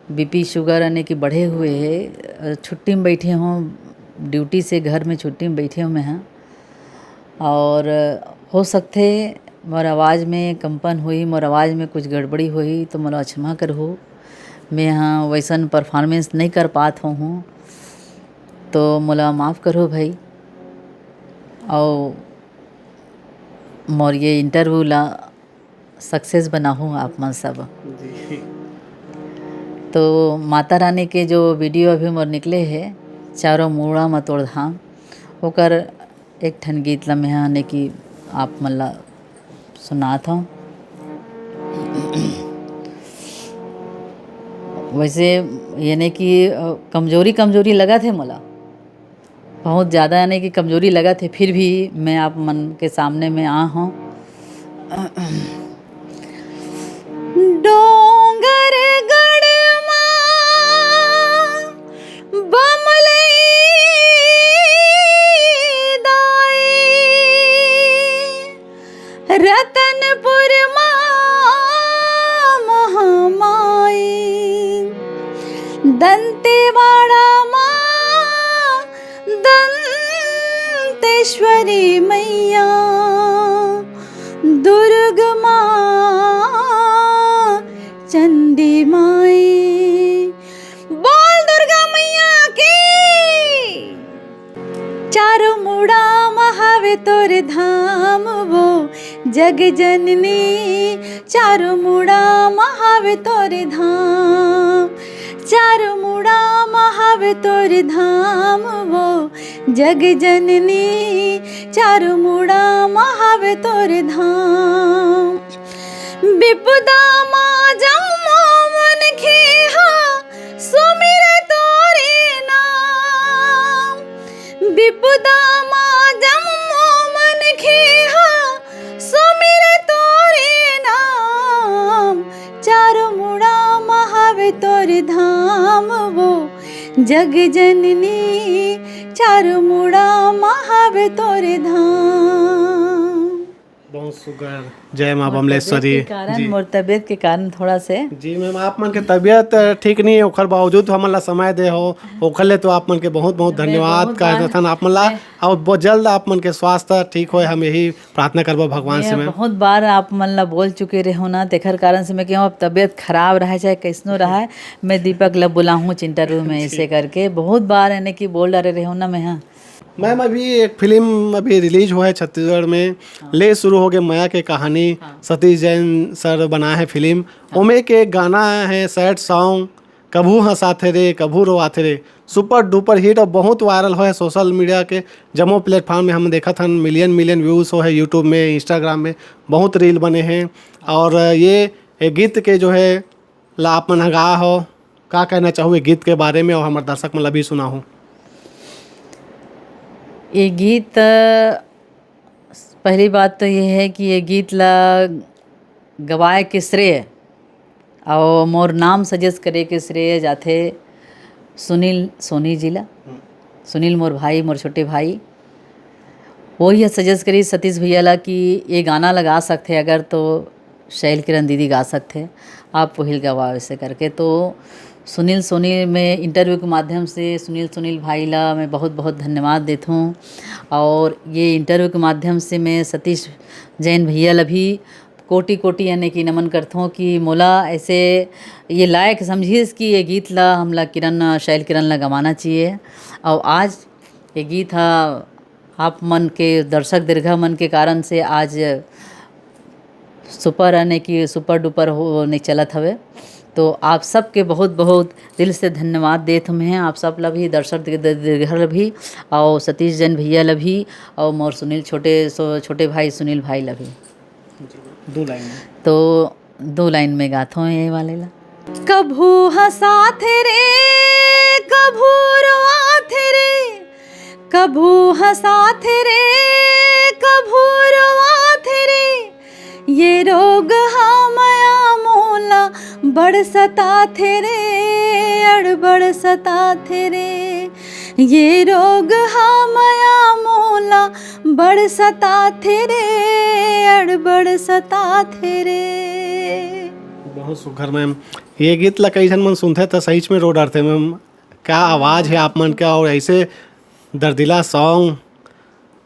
बीपी शुगर यानी कि बढ़े हुए है, छुट्टी में बैठे हूँ ड्यूटी से, घर में छुट्टी में बैठे हूँ मैं हाँ, और हो सकते मोर आवाज़ में कंपन हुई, मोर आवाज़ में कुछ गड़बड़ी हुई तो मोला क्षमा करहु। मैं हाँ वैसन परफॉर्मेंस नहीं कर पात हूँ तो मोला माफ़ करो भाई, और मोर ये इंटरव्यू ला सक्सेस बना हूँ आप मन सब। तो माता रानी के जो वीडियो अभी मोर निकले है चारों मूड़ा मतोड़ धाम, ओकर एक ठन गीत ला मैं ने कि आप मन ला सुनात हूँ। वैसे यानी कि कमजोरी लगा थे मोला, बहुत ज़्यादा यानी कि कमजोरी लगा थे, फिर भी मैं आप मन के सामने में आ हूँ। डोंगर गढ़मा बमलई दाई, रतनपुर महामाई, दंतेवाड़ा माँ दंतेश्वरी मैया, दुर्ग माँ चंडी माई, बोल दुर्गा मैया की। चारों मुड़ा महावे तोरे धाम वो जग जननी, चारों मुड़ा महावे तोरे धाम, चारों मुड़ा महावे तोरे धाम वो जग जननी, चारों मुड़ा महावे तोरे धाम। विपदा माँ जम्मो मन खेहा सुमिर तोरे नाम, विपदा माँ जम्मो मन खेहा सुमिर तोरे नाम, चारों मुड़ा महावे तोरे धाम वो जग जननी, चारों मुड़ा महावे तोरे धाम। बहुत सुगर। जय माँ बमलेश्वरी। कारण मोर तबियत के कारण थोड़ा से जी मैम, आप मन के तबीयत ठीक नहीं है, ओखर बावजूद हमन ला समय दे हो, ओखर ले तो आप मन के बहुत बहुत धन्यवाद कहथन आप मन ला, और बहुत जल्द आप मन के स्वास्थ्य ठीक होए, हम यही प्रार्थना करबो भगवान से। मैं बहुत बार आप मन ला बोल चुके रहे हो ना, तेखर कारण से मैं कहूँ अब तबीयत खराब रहा चाहे कैसनो रहा है, मैं दीपक ला बुला हूँ इंटरव्यू में ऐसे करके बहुत बार यानी कि बोल डाले रहे हो ना मैं हाँ। मैम अभी एक फिल्म अभी रिलीज हुआ है छत्तीसगढ़ में, ले शुरू हो गए माया के कहानी, सतीश जैन सर बना है फिल्म। ओमे के एक गाना है सैड सॉन्ग, कभू हंसाथे रे कभू रोआथे रे, सुपर डुपर हिट और बहुत वायरल हो है सोशल मीडिया के जमो प्लेटफॉर्म में। हम देखा था मिलियन मिलियन व्यूज़ हो है यूट्यूब में, इंस्टाग्राम में बहुत रील बने हैं। और ये गीत के जो है ला आप मन गा हो, का कहना चाहूँ गीत के बारे में और हमारे दर्शक मन भी सुना हूँ। ये गीत पहली बात तो ये है कि ये गीत ला गवाए के श्रेय और मोर नाम सजेस्ट करे के श्रेय जाथे सुनील सोनी जी ला। सुनील मोर भाई, मोर छोटे भाई, वही सजेस्ट करी सतीश भैया ला कि ये गाना लगा सकते अगर तो शैल किरण दीदी गा सकते, आप वही गवाओ ऐसे करके। तो सुनील सोनी में इंटरव्यू के माध्यम से सुनील भाई ला मैं बहुत बहुत धन्यवाद देता हूँ। और ये इंटरव्यू के माध्यम से मैं सतीश जैन भैया ला भी कोटि कोटि यानी कि नमन करता हूँ कि मोला ऐसे ये लायक समझिस कि ये गीत ला हमला शैल किरण ला गवाना चाहिए। और आज ये गीत आप मन के दर्शक दीर्घा मन के कारण से आज सुपर यानी कि सुपर डुपर होने चलत हवे। तो आप सबके बहुत बहुत दिल से धन्यवाद देत हैं, आप सब ला भी, दर्शक दीर्घा भी, और सतीश जैन भैया ला भी, और मोर सुनील छोटे भाई सुनील भाई ला भी। 2 लाइन में तो 2 लाइन में गाता हूँ ये वाले ला। कभू हंसाथे रे कभू रोआथे रे, कभू हंसाथे रे कभू रोआथे रे, ये रोग माया मोला बड़ सताथे रे अड़बड़ सताथे रे, ये रोग माया मोला बड़ सताथे रे अड़बड़ सताथे रे। बहुत सुघर मैम। ये गीत ला कई जन मन सुनते तो सही में रो डरते मैम, क्या आवाज़ है आप मन का, और ऐसे दर्दिला सॉन्ग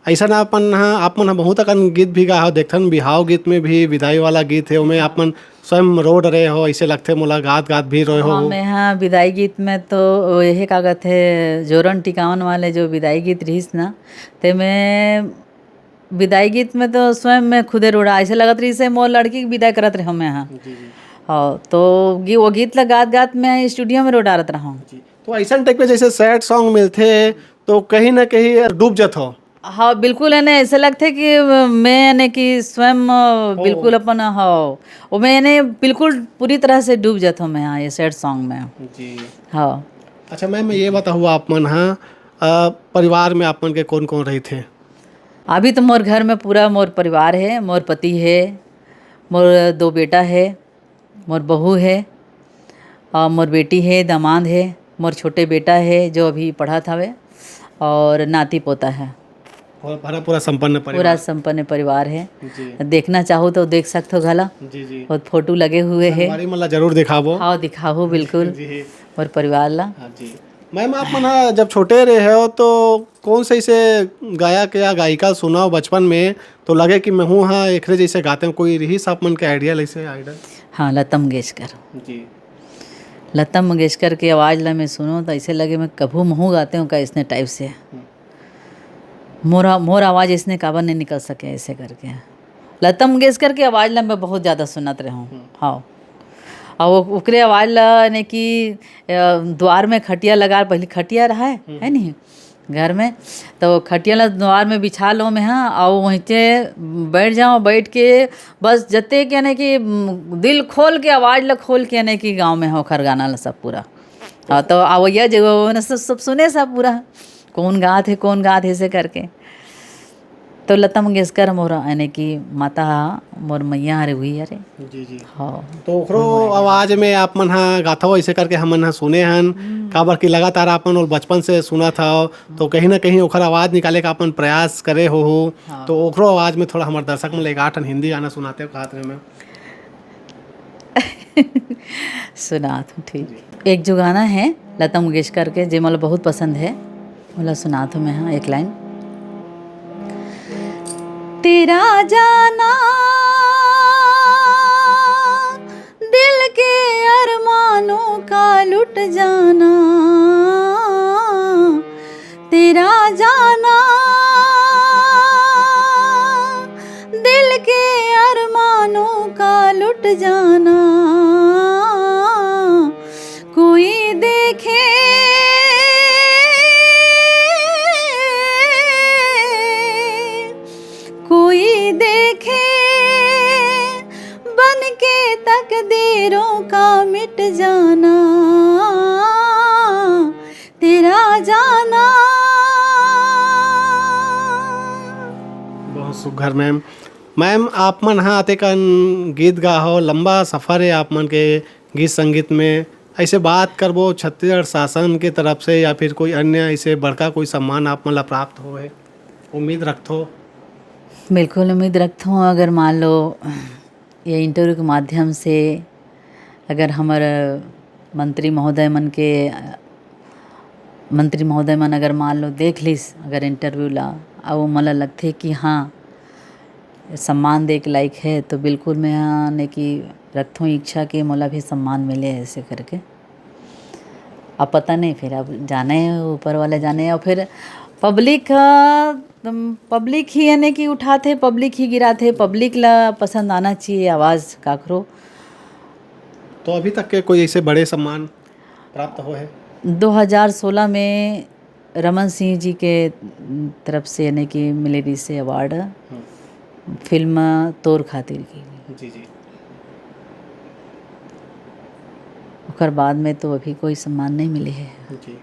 ऐसा ना आप मन बहुत अकन गीत भी गा हो, देखथन बिहाव गीत में भी विदाई वाला गीत है उमें आप मन स्वयं रो डरे हो, ऐसे लगते मोला गात भी रोए हो। हाँ, मैं हाँ विदाई गीत में तो यही कागत है जोरन टिकावन वाले जो विदाई गीत रहीस ना, ते मैं विदाई गीत में तो स्वयं मैं खुदे रोड़ा, ऐसे लगत रही से मोर लड़की की विदाई करत रहे मैं। हाँ तो वो गीत ला गात मैं स्टूडियो में रो डालत रहा हूँ। तो ऐसा टाइप के जैसे सैड सॉन्ग मिलते तो कहीं ना कहीं डूब जात हो। हाँ बिल्कुल है ना, ऐसे लगते कि मैं ने कि स्वयं बिल्कुल अपन वो मैंने बिल्कुल पूरी तरह से डूब जाता हूँ मैं हाँ ये सैड सॉन्ग में जी। हाँ। अच्छा मैम ये बताओ आप मन परिवार में आप मन के कौन कौन रही थे? अभी तो मोर घर में पूरा मोर परिवार है, मोर पति है, मोर 2 बेटा है, मोर बहू है, और मोर बेटी है, दामाद है, मोर छोटे बेटा है जो अभी पढ़ा था वे, और नाती पोता है। पूरा संपन्न परिवार, पूरा संपन्न परिवार है जी। देखना चाहो तो देख सकते हो घला जी बहुत फोटो लगे हुए है। हमारी मतलब जरूर दिखाबो। हाँ दिखाओ बिल्कुल जी। और परिवार ला। हाँ जी मैम आप मन जब छोटे रहे हो तो कौन से ऐसे गायक या गायिका सुनाओ बचपन में तो लगे कि मैं हूँ हाँ एक जैसे गाते हैं, कोई रही आप मन के आइडिया ऐसे आइडिया? हाँ लता मंगेशकर जी। लता मंगेशकर की आवाज़ ला मैं सुनो तो ऐसे लगे मैं कभू महू गाते हूँ का इसने टाइप से मोर आवाज़ इसने काबर नहीं निकल सके ऐसे करके। लता मंगेशकर की आवाज़ ला मैं बहुत ज़्यादा सुनत रहा हूँ। हाँ और वो ओकरे आवाज़ ला ने कि द्वार में खटिया लगा, पहले खटिया रहा है नहीं घर में, तो खटिया ला द्वार में बिछा लो मैं हाँ, और वहीं से बैठ जाओ, बैठ के बस जते के यानी कि दिल खोल के आवाज़ ला खोल के यानी कि गाँव में होकर गाना ला सब पूरा। हाँ तो आवैया जगह सब सुने सब पूरा कौन गात है ऐसे करके। तो लता मंगेशकर मोर यानी कि माता मोर मैया हरे हुई अरे जी जी। हाँ तो ओकरो आवाज में आप मन हाँ गाथा हो ऐसे करके हमन हाँ सुने हन काबर की लगातार अपन और बचपन से सुना था, तो कहीं ना कहीं ओखर आवाज निकाले का अपन प्रयास करे हो। हाँ। तो ओकरो आवाज में थोड़ा हमारे दर्शक में एक 8 हिंदी गाना सुनाते हो कहा में सुना तो ठीक। एक जो गाना है लता मंगेशकर के जो मतलब बहुत पसंद है बोला सुना तो मैं हाँ एक लाइन। तेरा जाना दिल के अरमानों का लुट जाना, तेरा जाना मिट जाना, कोई देखे कोई देखे बन के तकदीरों का मिट जाना, तेरा जाना। बहुत सुघर मैम। मैम आप मन हाँ आते कन गीत गा हो, लंबा सफ़र है आप मन के गीत संगीत में। ऐसे बात करबो छत्तीसगढ़ शासन के तरफ से या फिर कोई अन्य ऐसे बड़का कोई सम्मान आप मन ला प्राप्त हो है, उम्मीद रखथो? बिल्कुल उम्मीद रखता हूँ। अगर मान लो ये इंटरव्यू के माध्यम से अगर हमारे मंत्री महोदय मन अगर मान लो देख लिस अगर इंटरव्यू ला और वो मला लगथे कि हाँ सम्मान दे के लायक है, तो बिल्कुल मैं आने की रखता हूँ इच्छा कि मोला भी सम्मान मिले ऐसे करके। अब पता नहीं, फिर अब जाने ऊपर वाले जाने, और फिर पब्लिक ही यानी कि उठाते, पब्लिक ही गिराते, पब्लिक ला पसंद आना चाहिए आवाज़ काकरो। तो अभी तक के कोई ऐसे बड़े सम्मान प्राप्त हो है? 2016 में रमन सिंह जी के तरफ से यानी कि मिले रही से अवार्ड फिल्म तोर खातिर की। जी जी। ओकर बाद में तो अभी कोई सम्मान नहीं मिले है। जी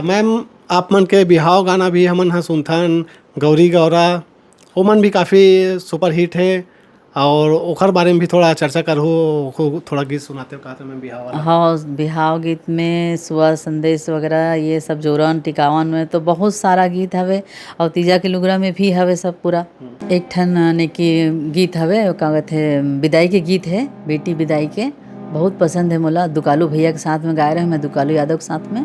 मैम आप मन के बिहाव गाना भी हमन हाँ सुनथन, गौरी गौरा, वो मन भी काफ़ी सुपर हिट है, और ओखर बारे में भी थोड़ा चर्चा करहु, थोड़ा गीत सुनाते हो कहते मैं बिहाव वाला। हाँ, बिहाव गीत में सुबह संदेश वगैरह ये सब जोरन टिकावन में तो बहुत सारा गीत हवे, और तीजा के लुगरा में भी हवे सब पूरा। एक ठन ने की गीत हवे का कहते विदाई के गीत है, बेटी विदाई के, बहुत पसंद है मोला। दुकालू भैया के साथ में गाए रहे, मैं दुकालू यादव के साथ में।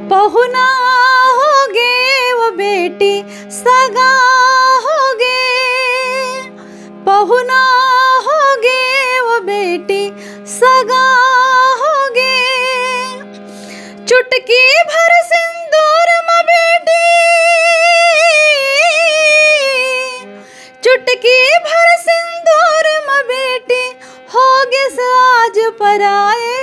पहुना होगे वो बेटी सगा होगे, पहुना होगे वो बेटी सगा होगे, चुटकी भर सिंदूर में बेटी, चुटकी भर सिंदूर में बेटी होगे साज पराए,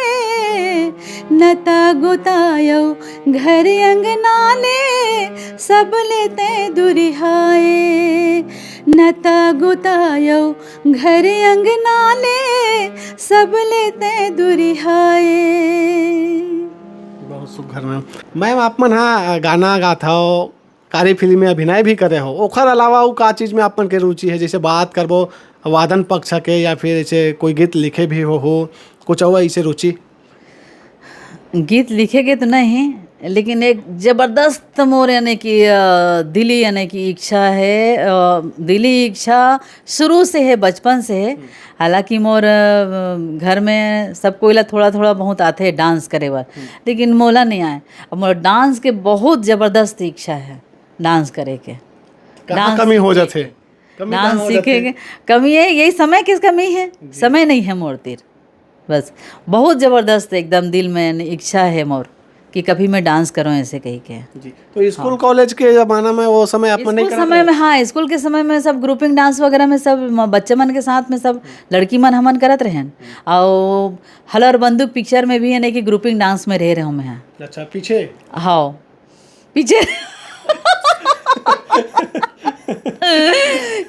नता गुतायो घर अंगनाले सब लेते दुरिहाए, नता गुतायो घर अंगनाले सब लेते दुरिहाए। बहुत सुघर मैम आप मन हाँ गाना गाता हो, कारी फिल्म में अभिनय भी करे हो, ओखर अलावा वो का चीज़ में आप मन के रुचि है? जैसे बात करबो वादन पक्ष के या फिर ऐसे कोई गीत लिखे भी हो कुछ और ऐसे रुचि? गीत लिखेगे तो नहीं, लेकिन एक ज़बरदस्त मोर यानी कि दिली यानी कि इच्छा है, दिली इच्छा शुरू से है, बचपन से है। हालांकि मोर घर में सब कोई ला थोड़ा थोड़ा बहुत आते हैं डांस करे बर, लेकिन मोला नहीं आए। और मोर डांस के बहुत ज़बरदस्त इच्छा है, डांस करे के। कहाँ कमी हो जाते? डांस सीखेंगे, कमी है यही, समय किस कमी है, समय नहीं है मोर तीर, बस बहुत ज़बरदस्त एकदम दिल में इच्छा है मोर कि कभी मैं डांस करूं ऐसे कही के। जी। तो स्कूल कॉलेज के ज़माना में वो समय आप नहीं करते? समय में हाँ, स्कूल के समय में सब ग्रुपिंग डांस वगैरह में सब बच्चे मन के साथ में सब लड़की मन हमन करत रहें, और हल और बंदूक पिक्चर में भी यानी कि ग्रुपिंग डांस में रह रहे हूँ मैं। अच्छा, पीछे? हाँ पीछे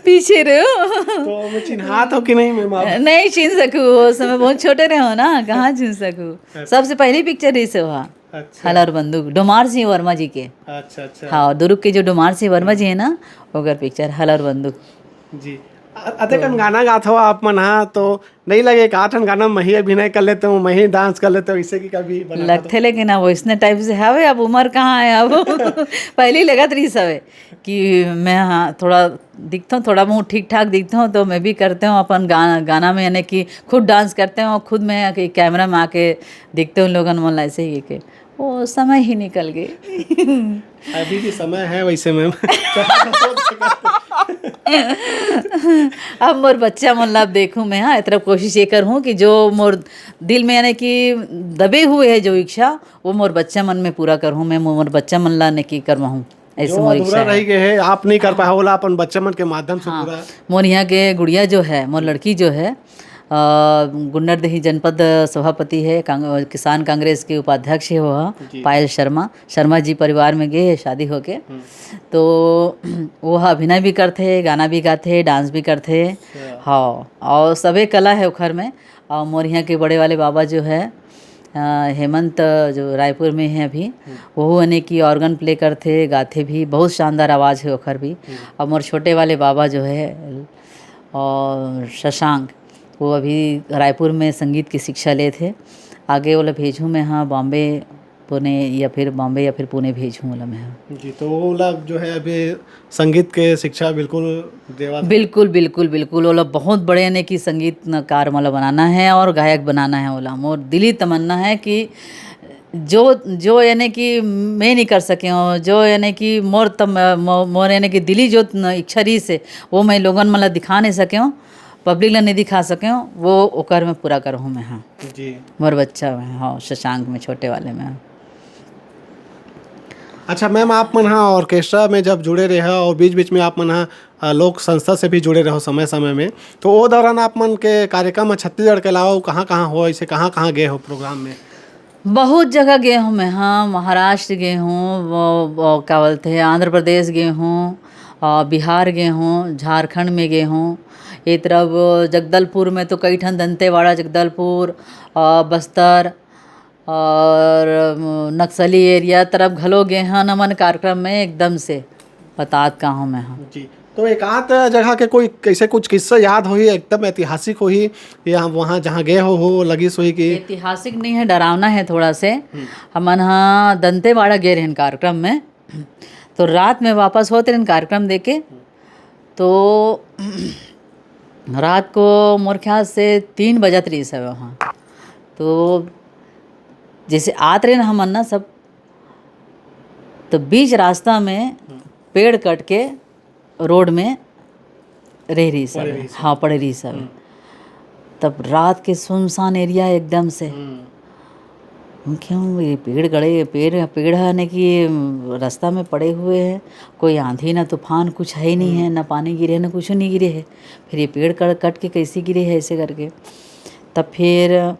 पीछे रहो तो मैं चिन्हात हो कि नहीं मैम आप? नहीं चिन्ह सकूँ, वो समय बहुत छोटे रहे हो ना, कहाँ चिन्ह सकूँ। सबसे पहली पिक्चर ही से हुआ अच्छा। हल और बंदूक, डोमार सिंह वर्मा जी के। अच्छा अच्छा। हाँ, दुर्ग के जो डोमार सिंह वर्मा जी है ना, ओकर पिक्चर हल और बंदूक। जी। अतेकन गाना गात हो आप मन हाँ, तो नहीं लगे कि आठन गाना में ही अभिनय कर लेते हूँ, मैं ही डांस कर लेते हूँ, इससे की कभी लगते लेकिन अब इसने टाइप से हवे, अब उम्र कहाँ है अब पहले ही लगत रही सवे कि मैं हाँ थोड़ा दिखता हूँ, थोड़ा बहुत ठीक ठाक दिखता हूँ, तो मैं भी करते हूँ अपन गाना में यानी कि खुद डांस करते हूँ, खुद मैं कैमरा में आके दिखते हूँ लोगन मन ऐसे ही के, वो समय ही निकल गए अभी भी समय है वैसे मैम अब मोर बच्चा मन ला देखूँ मैं, हाँ इतना कोशिश ये करूँ कि जो मोर दिल में यानी कि दबे हुए है जो इच्छा, वो मोर बच्चा मन में पूरा करूँ मैं, मोर बच्चा मन ला ने की करवाऊँ ऐसे जो मोर इच्छा अधूरा है। रह गए है आप नहीं कर पाए होला अपन बच्चा मन के माध्यम से हाँ, पूरा। मोर यहाँ के गुड़िया जो है, मोर लड़की जो है गुन्नरदेही जनपद सभापति है, किसान कांग्रेस के उपाध्यक्ष है वह, पायल शर्मा जी परिवार में गए है शादी होके। तो वह अभिनय भी करते, गाना भी गाते, डांस भी करते। हाँ, और सभी कला है उखर में। और मोर यहाँ के बड़े वाले बाबा जो है हेमंत, जो रायपुर में है अभी, वो यानी कि ऑर्गन प्ले करते, गाते भी, बहुत शानदार आवाज़ है ओखर भी। और मोर छोटे वाले बाबा जो है और शशांक, वो अभी रायपुर में संगीत की शिक्षा ले थे। आगे वाला भेजूँ मैं, हाँ बॉम्बे पुणे या फिर पुणे भेजूँ वाला मैं। हाँ जी, तो वो लोग जो है अभी संगीत के शिक्षा बिल्कुल देवा। बिल्कुल बिल्कुल बिल्कुल, वो लोग बहुत बड़े यानी कि संगीतकार मतलब बनाना है और गायक बनाना है। वो मोर दिली तमन्ना है कि जो यानी कि मैं नहीं कर सके हूँ, जो यानी कि मोर यानी कि दिली जो इच्छा रही से वो मैं लोगन मतलब दिखा नहीं सके हूँ, पब्लिक ला नहीं दिखा सके हूँ, वो ओकर में पूरा करूँ मैं। हाँ जी, मोर बच्चा में, हाँ शशांक में, छोटे वाले में। अच्छा मैम, आप मन हाँ ऑर्केस्ट्रा में जब जुड़े रहे और बीच बीच में आप मन हाँ लोक संस्था से भी जुड़े रहो समय समय में, तो वो दौरान आप मन के कार्यक्रम छत्तीसगढ़ के अलावा कहाँ कहाँ हो, ऐसे कहाँ कहाँ गए हो प्रोग्राम में? बहुत जगह गए हूँ मैं। हाँ, महाराष्ट्र गए हूँ, वो क्या बोलते हैं, आंध्र प्रदेश गए हूँ, बिहार गए हूँ, झारखंड में गए हूँ, ये तरफ जगदलपुर में तो कई ठन, दंतेवाड़ा, जगदलपुर, बस्तर और नक्सली एरिया तरफ घलो गए हैं नमन कार्यक्रम में। एकदम से बतात का हूँ मैं। हाँ जी, तो एक आध जगह के कोई कैसे कुछ किस्सा याद हो, एकदम ऐतिहासिक हो ही, या वहाँ जहाँ गए हो लगी सोई कि? ऐतिहासिक नहीं है, डरावना है थोड़ा से। हमन हाँ दंतेवाड़ा गए रहन कार्यक्रम में, तो रात में वापस होते रहन कार्यक्रम देके। तो रात को मोर ख्याल से 3 बजत रही सब वहाँ। तो जैसे आत रहे ना हमन ना सब, तो बीच रास्ता में पेड़ कट के रोड में रह रही सब। हाँ पड़े रही सब। तब रात के सुनसान एरिया एकदम से, क्यों ये पेड़ गड़े, पेड़ है ना कि रास्ता में पड़े हुए हैं, कोई आंधी ना तूफान कुछ है ही नहीं है, ना पानी गिरे ना कुछ नहीं गिरे है, फिर ये पेड़ कट के कैसे गिरे है ऐसे करके। तब फिर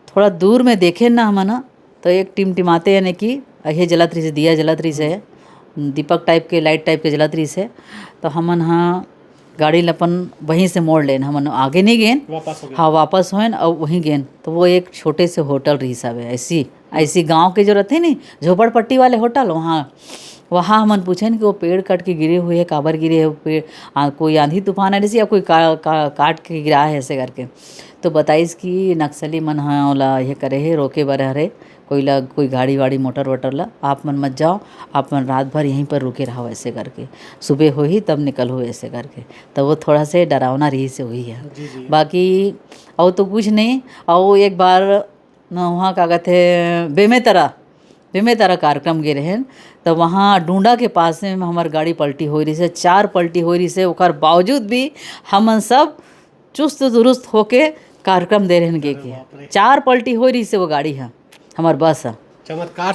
थोड़ा दूर में देखे ना हम ना, तो एक टिमटिमाते यानी कि ये जलत रही से, दिया जलत रही से, दीपक टाइप के, लाइट टाइप के जलत रही से। तो हमन हाँ गाड़ी लपन वहीं से मोड़ लेन, हमन आगे नहीं गेन, हाँ वापस होन और वहीं गेन। तो वो एक छोटे से होटल रही सब है, ऐसी गांव के जो रहते नहीं झोपड़पट्टी वाले होटल, वहाँ हमन पूछे कि वो पेड़ कट के गिरे हुए है, काबर गिरे है वो पेड़, कोई आंधी तूफान है या कोई काट के गिरा है ऐसे करके। तो बताइस कि नक्सली मन हाँ ओला ये करे है, रोके बर हरे कोई गाड़ी वाड़ी मोटर वोटर ला, आप मन मत जाओ, आप मन रात भर यहीं पर रुके रहो ऐसे करके, सुबह हो ही तब निकल हो ऐसे करके। तो वो थोड़ा से डरावना रही से हुई है। बाकी और तो कुछ नहीं। और एक बार वहाँ का कहते बेमेतरा कार्यक्रम गए रहे, तो वहाँ डूंडा के पास में हमार गाड़ी पलटी हो रही से, 4 पलटी हो रही से, ओकर बावजूद भी हमन सब चुस्त दुरुस्त होके कार्यक्रम दे रहे के। 4 पलटी हो रही से वो गाड़ी है, हमार बस है, चमत्कार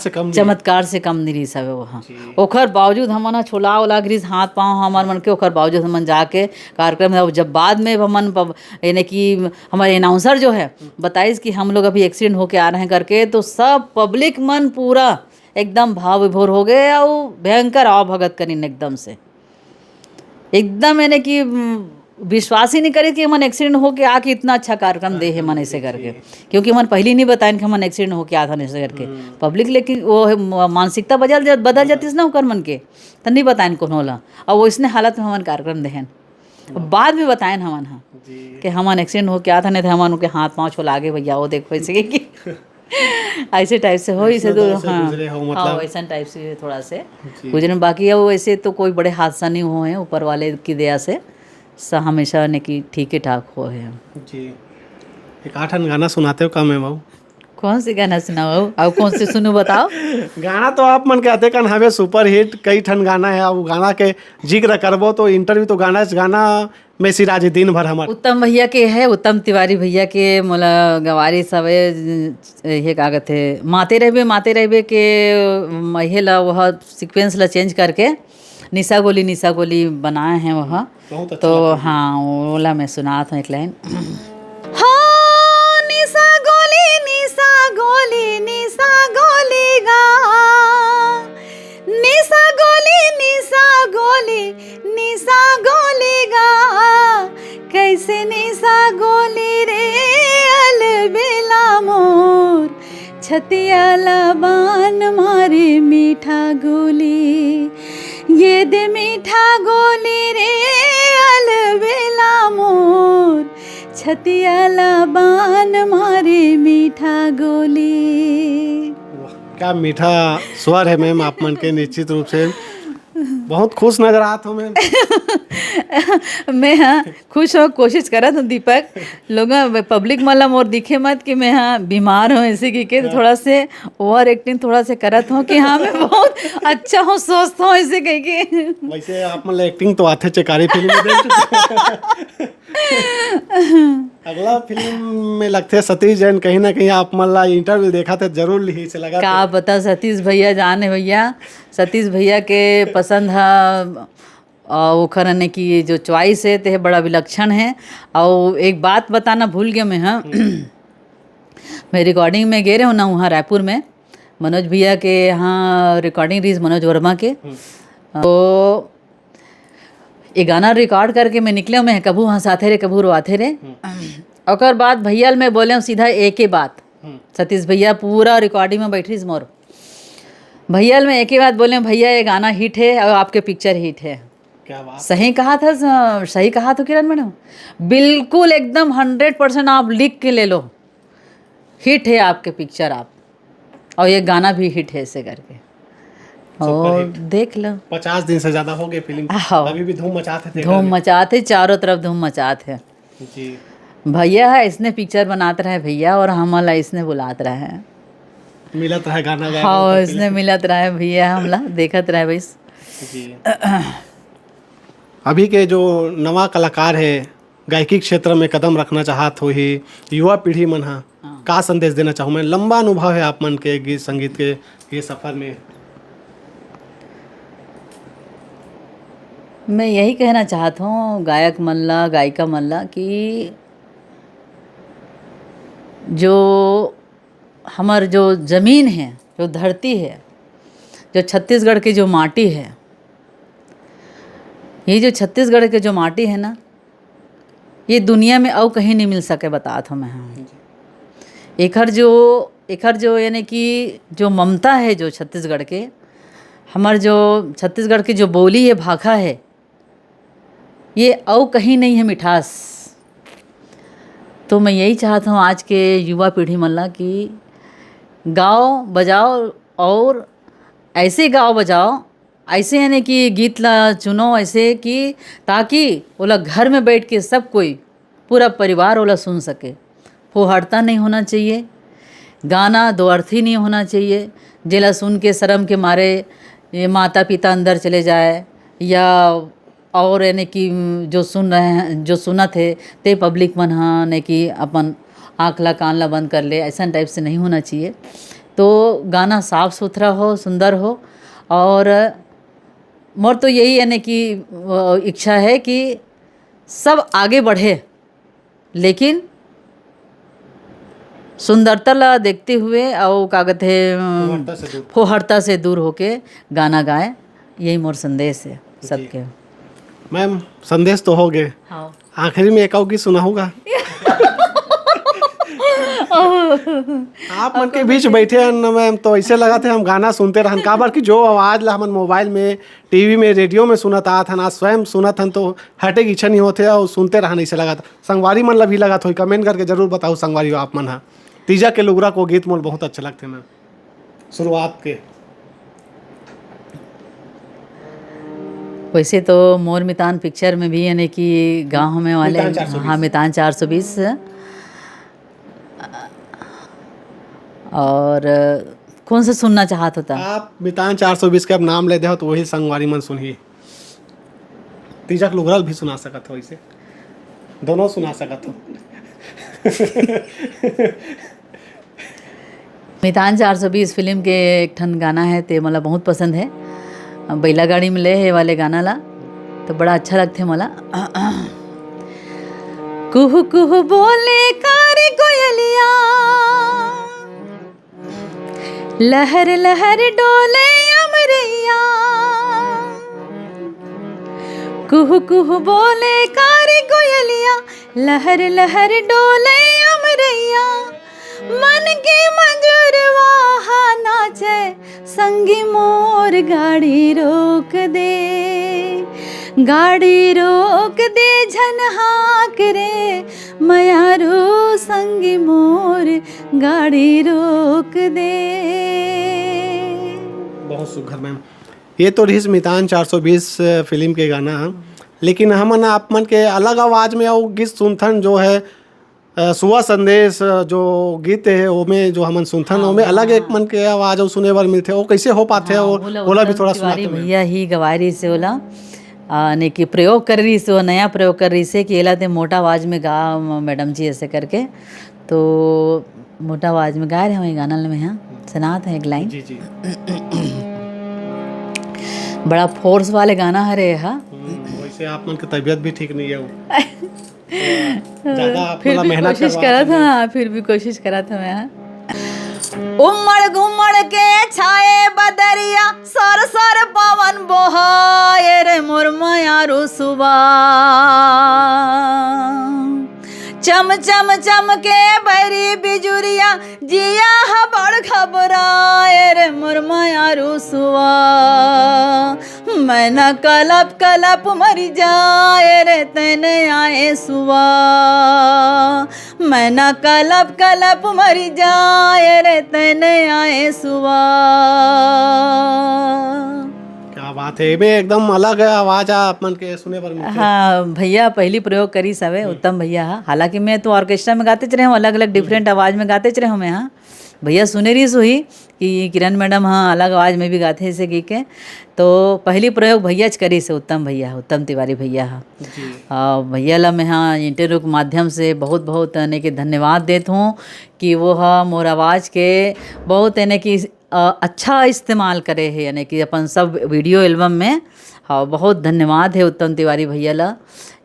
से कम नहीं रही सब वहाँ। ओकर बावजूद हमन छोला ओला गिरीस, हाथ पाँव हमार मन के, ओकर बावजूद हमन जाके कार्यक्रम में। जब बाद में हमन यानी कि हमारे अनाउंसर जो है बताइस कि हम लोग अभी एक्सीडेंट होके आ रहे हैं करके, तो सब पब्लिक मन पूरा एकदम भाव विभोर हो गए और भयंकर आव भगत करीन एकदम से, एकदम यानी कि विश्वास ही नहीं करे कि हमन एक्सीडेंट होके आके इतना अच्छा कार्यक्रम दे है मन ऐसे करके। क्योंकि मन पहले नहीं बताएं कि हमन एक्सीडेंट होके आता ऐसे करके पब्लिक, लेकिन वो मानसिकता बदल जाती ना ओकर मन के, तो नहीं बताएं कौन होला। और वो इसने हालत में हमन कार्यक्रम देहन, बाद में बताएं हमन हाँ कि हमन एक्सीडेंट होके आता नहीं थे, हमन उनके हाथ पाँव छोला आगे भैया वो देखो ऐसे कि ऐसे टाइप से हो, इसे तो हाँ वैसा टाइप से थोड़ा से गुजरे। बाकी अब वैसे तो कोई बड़े हादसा नहीं हुए हैं, ऊपर वाले की दया से हमेशा ने कि ठीक ही ठाक हो है। जी, एक 8 गाना सुनाते हो कम है बाबू? कौन सी गाना सुनाओ अब कौन सी सुनू बताओ। गाना तो आप मन कहते कन हवे सुपर हिट कई ठन गाना है, वो गाना के जिक्र करबो तो इंटरव्यू तो गाना में सिराज दिन भर हमर। उत्तम भैया के है, उत्तम तिवारी भैया के मोला गवारी सवे ये का कहते माते रहबे के महे ला वह सीक्वेंस ला चेंज करके निशा गोली बनाए हैं वह। बहुत अच्छा तो लगता है। हाँ ओला मैं सुना था एक लाइन। हाँ निशा गोली गा निशा गोली गा कैसे निशा गोली रे अलबेला मोर छतिया लबान मारे मीठा गोली ये दे मीठा गोली रे अलबेला मोर छतिया लबान मारे मीठा गोली। क्या मीठा स्वर है मैम आप मन के, निश्चित रूप से बहुत खुश नजर आत हो मैम। मैं हाँ खुश हो कोशिश करत हूँ दीपक, लोग पब्लिक मला मोर दिखे मत कि मैं हाँ बीमार हूँ ऐसे कि तो थोड़ा से ओवर एक्टिंग थोड़ा से करत हूँ कि हाँ मैं बहुत अच्छा हूँ स्वस्थ हूँ ऐसे कह के। वैसे आप मतलब एक्टिंग तो आते चकारी फिल्म में देख चुके हैं। अगला फिल्म में लगते हैं सतीश जैन, कहीं ना कहीं आप मतलब इंटरव्यू देखा था जरूर ली से लगा का पता सतीश भैया जाने भैया, सतीश भैया के पसंद है वो करने की जो चॉइस है ते बड़ा विलक्षण है। और एक बात बताना भूल गया मैं, हाँ मैं रिकॉर्डिंग में गए रहे हूँ ना वहाँ रायपुर में मनोज भैया के यहाँ रिकॉर्डिंग रही मनोज वर्मा के। तो ये गाना रिकॉर्ड करके मैं निकले मैं कभू हंसाते रे कभू रोआते रे। और बाद भैया मैं बोले हूँ सीधा एक ही बात, सतीश भैया पूरा रिकॉर्डिंग में बैठी मोर भैया मैं एक ही बात बोले भैया ये गाना हिट है और आपके पिक्चर हिट है। क्या बात। सही कहा था किरण मैडम, बिल्कुल एकदम 100% आप लिख के ले लो, हिट है आपके पिक्चर आप, और ये गाना भी हिट है ऐसे करके। और देख लो 50 दिन से ज्यादा हो गए फिल्म, अभी भी धूम मचाते थे, धूम मचाते चारों तरफ धूम मचाते जी। भैया है इसने पिक्चर बनाते रहे भैया और हमला इसने बुलाते रहे, मिलत रहे गाना गाए। हाँ इसने मिलत रहे भैया हमला देखत रहे बस जी। अभी के जो नवा कलाकार है गायकी क्षेत्र में कदम रखना चाहत हो ही युवा पीढ़ी मन हा का संदेश देना चाहूँ मैं, लंबा अनुभव है आप मन के गीत संगीत के ये सफर में। मैं यही कहना चाहता हूँ गायक मल्ला गायिका मल्ला कि जो हमार जो ज़मीन है, जो धरती है, जो छत्तीसगढ़ की जो माटी है, ये जो छत्तीसगढ़ के जो माटी है ना, ये दुनिया में और कहीं नहीं मिल सके बताता हूँ मैं। एकर जो यानी कि जो ममता है जो छत्तीसगढ़ के, हमार जो छत्तीसगढ़ की जो बोली है भाषा है, ये और कहीं नहीं है मिठास। तो मैं यही चाहता हूँ आज के युवा पीढ़ी मल्ला कि गाओ बजाओ और ऐसे गाओ बजाओ, ऐसे यानी कि गीत ला चुनो ऐसे कि ताकि ओला घर में बैठ के सब कोई पूरा परिवार ओला सुन सके। फोहड़ता नहीं होना चाहिए, गाना दो अर्थी नहीं होना चाहिए जेला सुन के शर्म के मारे ये माता पिता अंदर चले जाए, या और यानी कि जो सुन रहे हैं जो सुनत है ते पब्लिक मन हाँ ने कि अपन आँख ला कान ला बंद कर ले, ऐसा टाइप से नहीं होना चाहिए। तो गाना साफ़ सुथरा हो, सुंदर हो। और मोर तो यही यानी कि इच्छा है कि सब आगे बढ़े, लेकिन सुंदरता ला देखते हुए और का कहते हैं फोहड़ता से दूर होके गाना गाए, यही मोर संदेश है सबके। मैम संदेश तो हो गए, हाँ आखिरी में एक और गीत सुना होगा। आप मन के बीच बैठे हैं ना मैम, तो ऐसे लगा थे हम गाना सुनते रहन काबर कि जो आवाज़ ला हमन मोबाइल में टीवी में रेडियो में सुनत आत हन, आज स्वयं सुनत हन तो हटे की इच्छा नहीं होते और सुनते रहन ऐसे लगा था। संगवारी मन ला भी लगा था, कमेंट करके जरूर बताओ संगवारी आप मन हा। तीजा के लुगरा को गीत मोल बहुत अच्छे लगते मैम शुरुआत के। वैसे तो मोर मितान पिक्चर में भी यानी कि गाँव में वाले हाँ मितान 420 और कौन सा सुनना चाहत होता? आप मितान 420 के अब नाम ले दे हो तो वही संगवारी मन सुनही। तीजक लुगरल भी सुना सकत हो, इसे दोनों सुना सकत हो। मितान 420 फिल्म के एक ठन गाना है ते मला बहुत पसंद है। बैला गाड़ी में ले हे वाले गाना ला तो बड़ा अच्छा लगते मला। कुहू कुहू बोले कारी कोयलिया, लहर लहर डोले अमरैया। कुहू कुहू बोले कारी कोयलिया, लहर लहर डोले अमरैया। मन के मंजूरवा नाचे संगी मोर, गाड़ी रोक दे, गाड़ी रोक दे झनहाक रे मयारू संगी मोर, गाड़ी रोक दे। बहुत सुघर मैम। ये तो रही मितान 420 फिल्म के गाना, लेकिन हमन आप मन के अलग आवाज़ में वो गीत सुनथन जो है सुआ संदेश जो गीत है वो में जो हमन सुनथन वो में अलग एक मन के आवाज़ सुने बर मिलते। वो कैसे हो पाते हैं? ओला भी थोड़ा सुना भैया ही गवारी से ओला ने कि प्रयोग कर रही से, वो नया प्रयोग कर रही से कि एला ते मोटा आवाज़ में गा मैडम जी ऐसे करके, तो मोटा आवाज़ में गा रहे हैं गाना में। हाँ सुनात है एक लाइन। जी जी। बड़ा फोर्स वाले गाना है हा। वैसे आप मन की तबीयत भी ठीक नहीं है वो। ज़्यादा फिर भी कोशिश करा था, फिर भी कोशिश करा था मैं। उमड़ घुमड़ के छाए बदरिया, सर सर पवन बोहाए रे मोर मयारू सुबह। चम चम चम के बैरी बिजुरिया, जिया बड़ घबराए रे मोर मयारू सुबह। मैं न कलप कलप मरी जाए रे तैने आए सुबह। मैं न कलप कलप मरी जाए रे तैने आए सुबह। क्या बात है, ये एकदम अलग आवाज़ आप मन के सुने पर मिलती है। हाँ भैया पहली प्रयोग करी सवे उत्तम भैया। हाँ हालांकि मैं तो ऑर्केस्ट्रा में गाते रहे हूँ, अलग अलग डिफरेंट आवाज़ में गाते रहे हूँ मैं। हाँ भैया सुने रही सो ही कि किरण मैडम हाँ अलग आवाज़ में भी गाते ऐसे गी के, तो पहली प्रयोग भैया करी से उत्तम भैया, उत्तम तिवारी भैया। हाँ भैया ला मैं हाँ इंटरव्यू के माध्यम से बहुत बहुत यानी कि धन्यवाद देता हूँ कि वो हाँ मोर आवाज़ के बहुत यानी कि अच्छा इस्तेमाल करे है, यानी कि अपन सब वीडियो एल्बम में। हाँ बहुत धन्यवाद है उत्तम तिवारी भैया ला।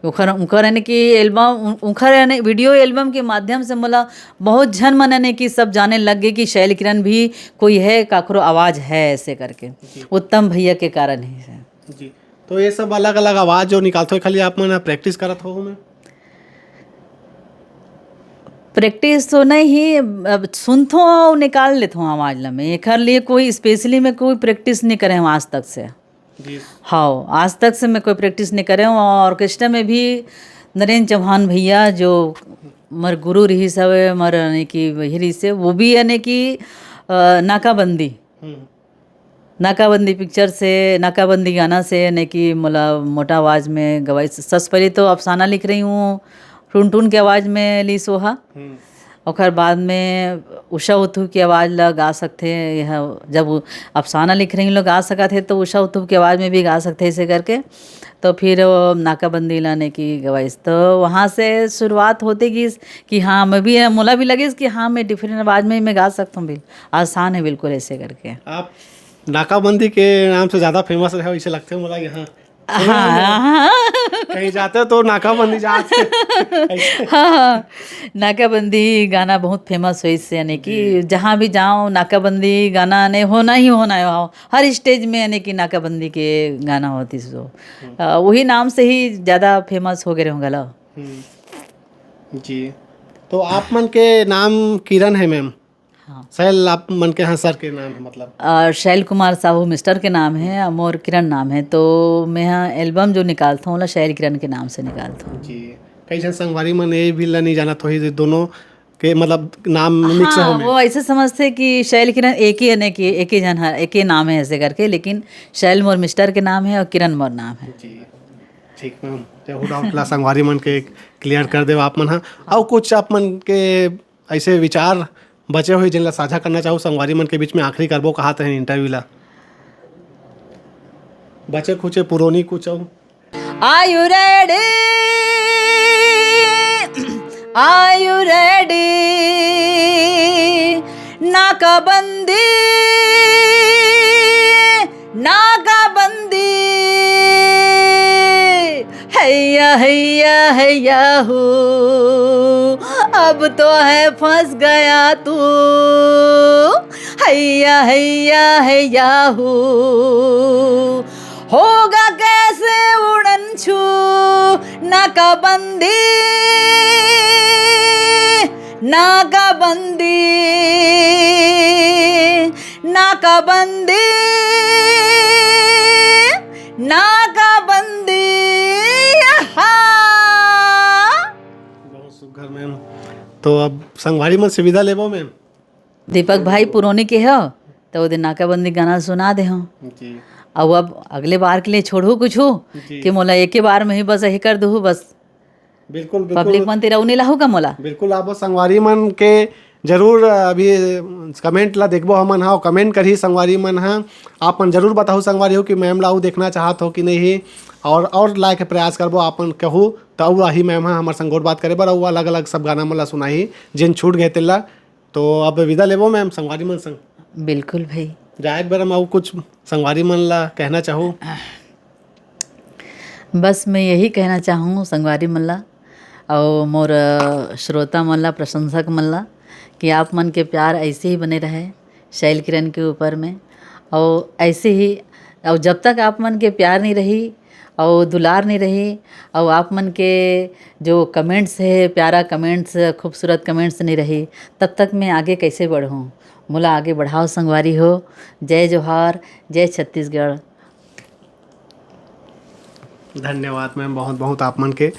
उखर यानी कि एल्बम उखर यानी वीडियो एल्बम के माध्यम से मला बहुत झन मन यानी कि सब जाने लग गए कि शैल किरण भी कोई है, काकरो आवाज़ है ऐसे करके, उत्तम भैया के कारण ही है जी। तो ये सब अलग अलग आवाज़ जो निकालते हो खाली आप मन प्रैक्टिस करत हो में? प्रैक्टिस तो नहीं, अब सुनथो और निकाल लेता हूँ आवाज़ ला में। एक लिए कोई स्पेशली मैं कोई प्रैक्टिस नहीं करे हूँ आज तक से। जी। हाँ आज तक से मैं कोई प्रैक्टिस नहीं करे हूँ। और ऑर्केस्ट्रा में भी नरेंद्र चौहान भैया जो मर गुरु रही सब मर यानी कि वही रही से, वो भी यानी कि नाकाबंदी नाकाबंदी पिक्चर से, नाकाबंदी गाना से यानी कि मला मोटा आवाज़ में गवाई। सबसे पहले तो अफसाना लिख रही हूँ टून टून की आवाज़ में ली सोहा, और बाद में उषा उत्थुप की आवाज़ ला गा सकते हैं। यह जब अफसाना लिख रही लोग गा सका थे तो उषा उत्थुप की आवाज़ में भी गा सकते हैं ऐसे करके। तो फिर नाकाबंदी लाने की गवाइश, तो वहाँ से शुरुआत होती कि हाँ मैं भी मोला भी लगे कि हाँ मैं डिफरेंट आवाज़ में मैं गा सकता हूँ। आसान है बिल्कुल ऐसे करके। आप नाकाबंदी के नाम से ज़्यादा फेमस रहे हो इसे लगते हो मोला यहाँ। हाँ कहीं जाते हो तो नाकाबंदी जाते। हाँ नाकाबंदी गाना बहुत फेमस हुई इससे, यानी कि जहाँ भी जाओ नाकाबंदी गाना नहीं होना ही होना है। हर स्टेज में यानी कि नाकाबंदी के गाना होती सो वही नाम से ही ज़्यादा फेमस हो गए होंगे ला। जी। तो आप मन के नाम किरण है मैम? हाँ शैल आप मन के यहाँ सर के नाम है मतलब? शैल कुमार साहू मिस्टर के नाम है, मोर किरण नाम है। तो मैं यहाँ एल्बम जो निकालता हूँ शैल किरण के नाम से निकालता हूँ। जी। कई जन संगवारी मन ये भी नहीं जाना तो ही दोनों के मतलब नाम मिक्स हाँ, हो में। वो ऐसे समझते कि शैल किरण एक ही है कि एक ही जन है, एक ही नाम है ऐसे करके, लेकिन शैल मोर मिस्टर के नाम है और किरण मोर नाम है। जी ठीक मैम। जब डाउट ला संगवारी मन के क्लियर कर दे आप मन। हाँ और कुछ आप मन के ऐसे विचार बचे हुए जिन ला साझा करना चाहूँ संगवारी मन के बीच में आखिरी करबो कहा तहन इंटरव्यू ला बचे खुचे पुरोनी कुछ Are you ready? Are you ready? नाकाबंदी नाकाबंदी हैया हैया हैया हो अब तो है फंस गया तू हैया हैया हैया हो होगा कैसे उड़न छू नाकाबंदी नाकाबंदी नाकाबंदी नाकाबंदी बहुत सुघर मैम। तो अब संगवारी मन से विदा लेबो मैम। दीपक भाई पुरोनी के हो तो वो दिन नाकाबंदी गाना सुना दे हो जी अब अगले बार के लिए छोड़ू कुछ हो जी। कि मोला एक ही बार में ही बस यही कर दू बस बिल्कुल पब्लिक बिल्कुल मन तेरा उन्हीं लाहू का मोला बिल्कुल आप संगवारी मन के जरूर अभी कमेंट ला देखबो हमन हा कमेंट करही संगवारी मन हा आप मन जरूर बताओ संगवारी हो कि मैम ला देखना चाहत हो कि नहीं और लाए के प्रयास करबो आपन कहूँ तो आही मैम हा हमार संग और बात करे बर और अलग अलग सब गाना मन ला सुनाही जिन छूट गए तेला तो अब विदा लेबो मैम संगवारी मन संग बिल्कुल भाई जाए बर और कुछ संगवारी मन ला कहना चाहूँ बस मैं यही कहना चाहूँ संगवारी मल्ला और मोर श्रोता मल्ला प्रशंसक मल्ला कि आप मन के प्यार ऐसे ही बने रहे शैल किरण के ऊपर में और ऐसे ही और जब तक आप मन के प्यार नहीं रही और दुलार नहीं रही और आप मन के जो कमेंट्स है प्यारा कमेंट्स खूबसूरत कमेंट्स नहीं रही तब तक मैं आगे कैसे बढ़ूँ मोला आगे बढ़ाओ संगवारी हो। जय जोहार जय छत्तीसगढ़। धन्यवाद मैम बहुत बहुत आप मन के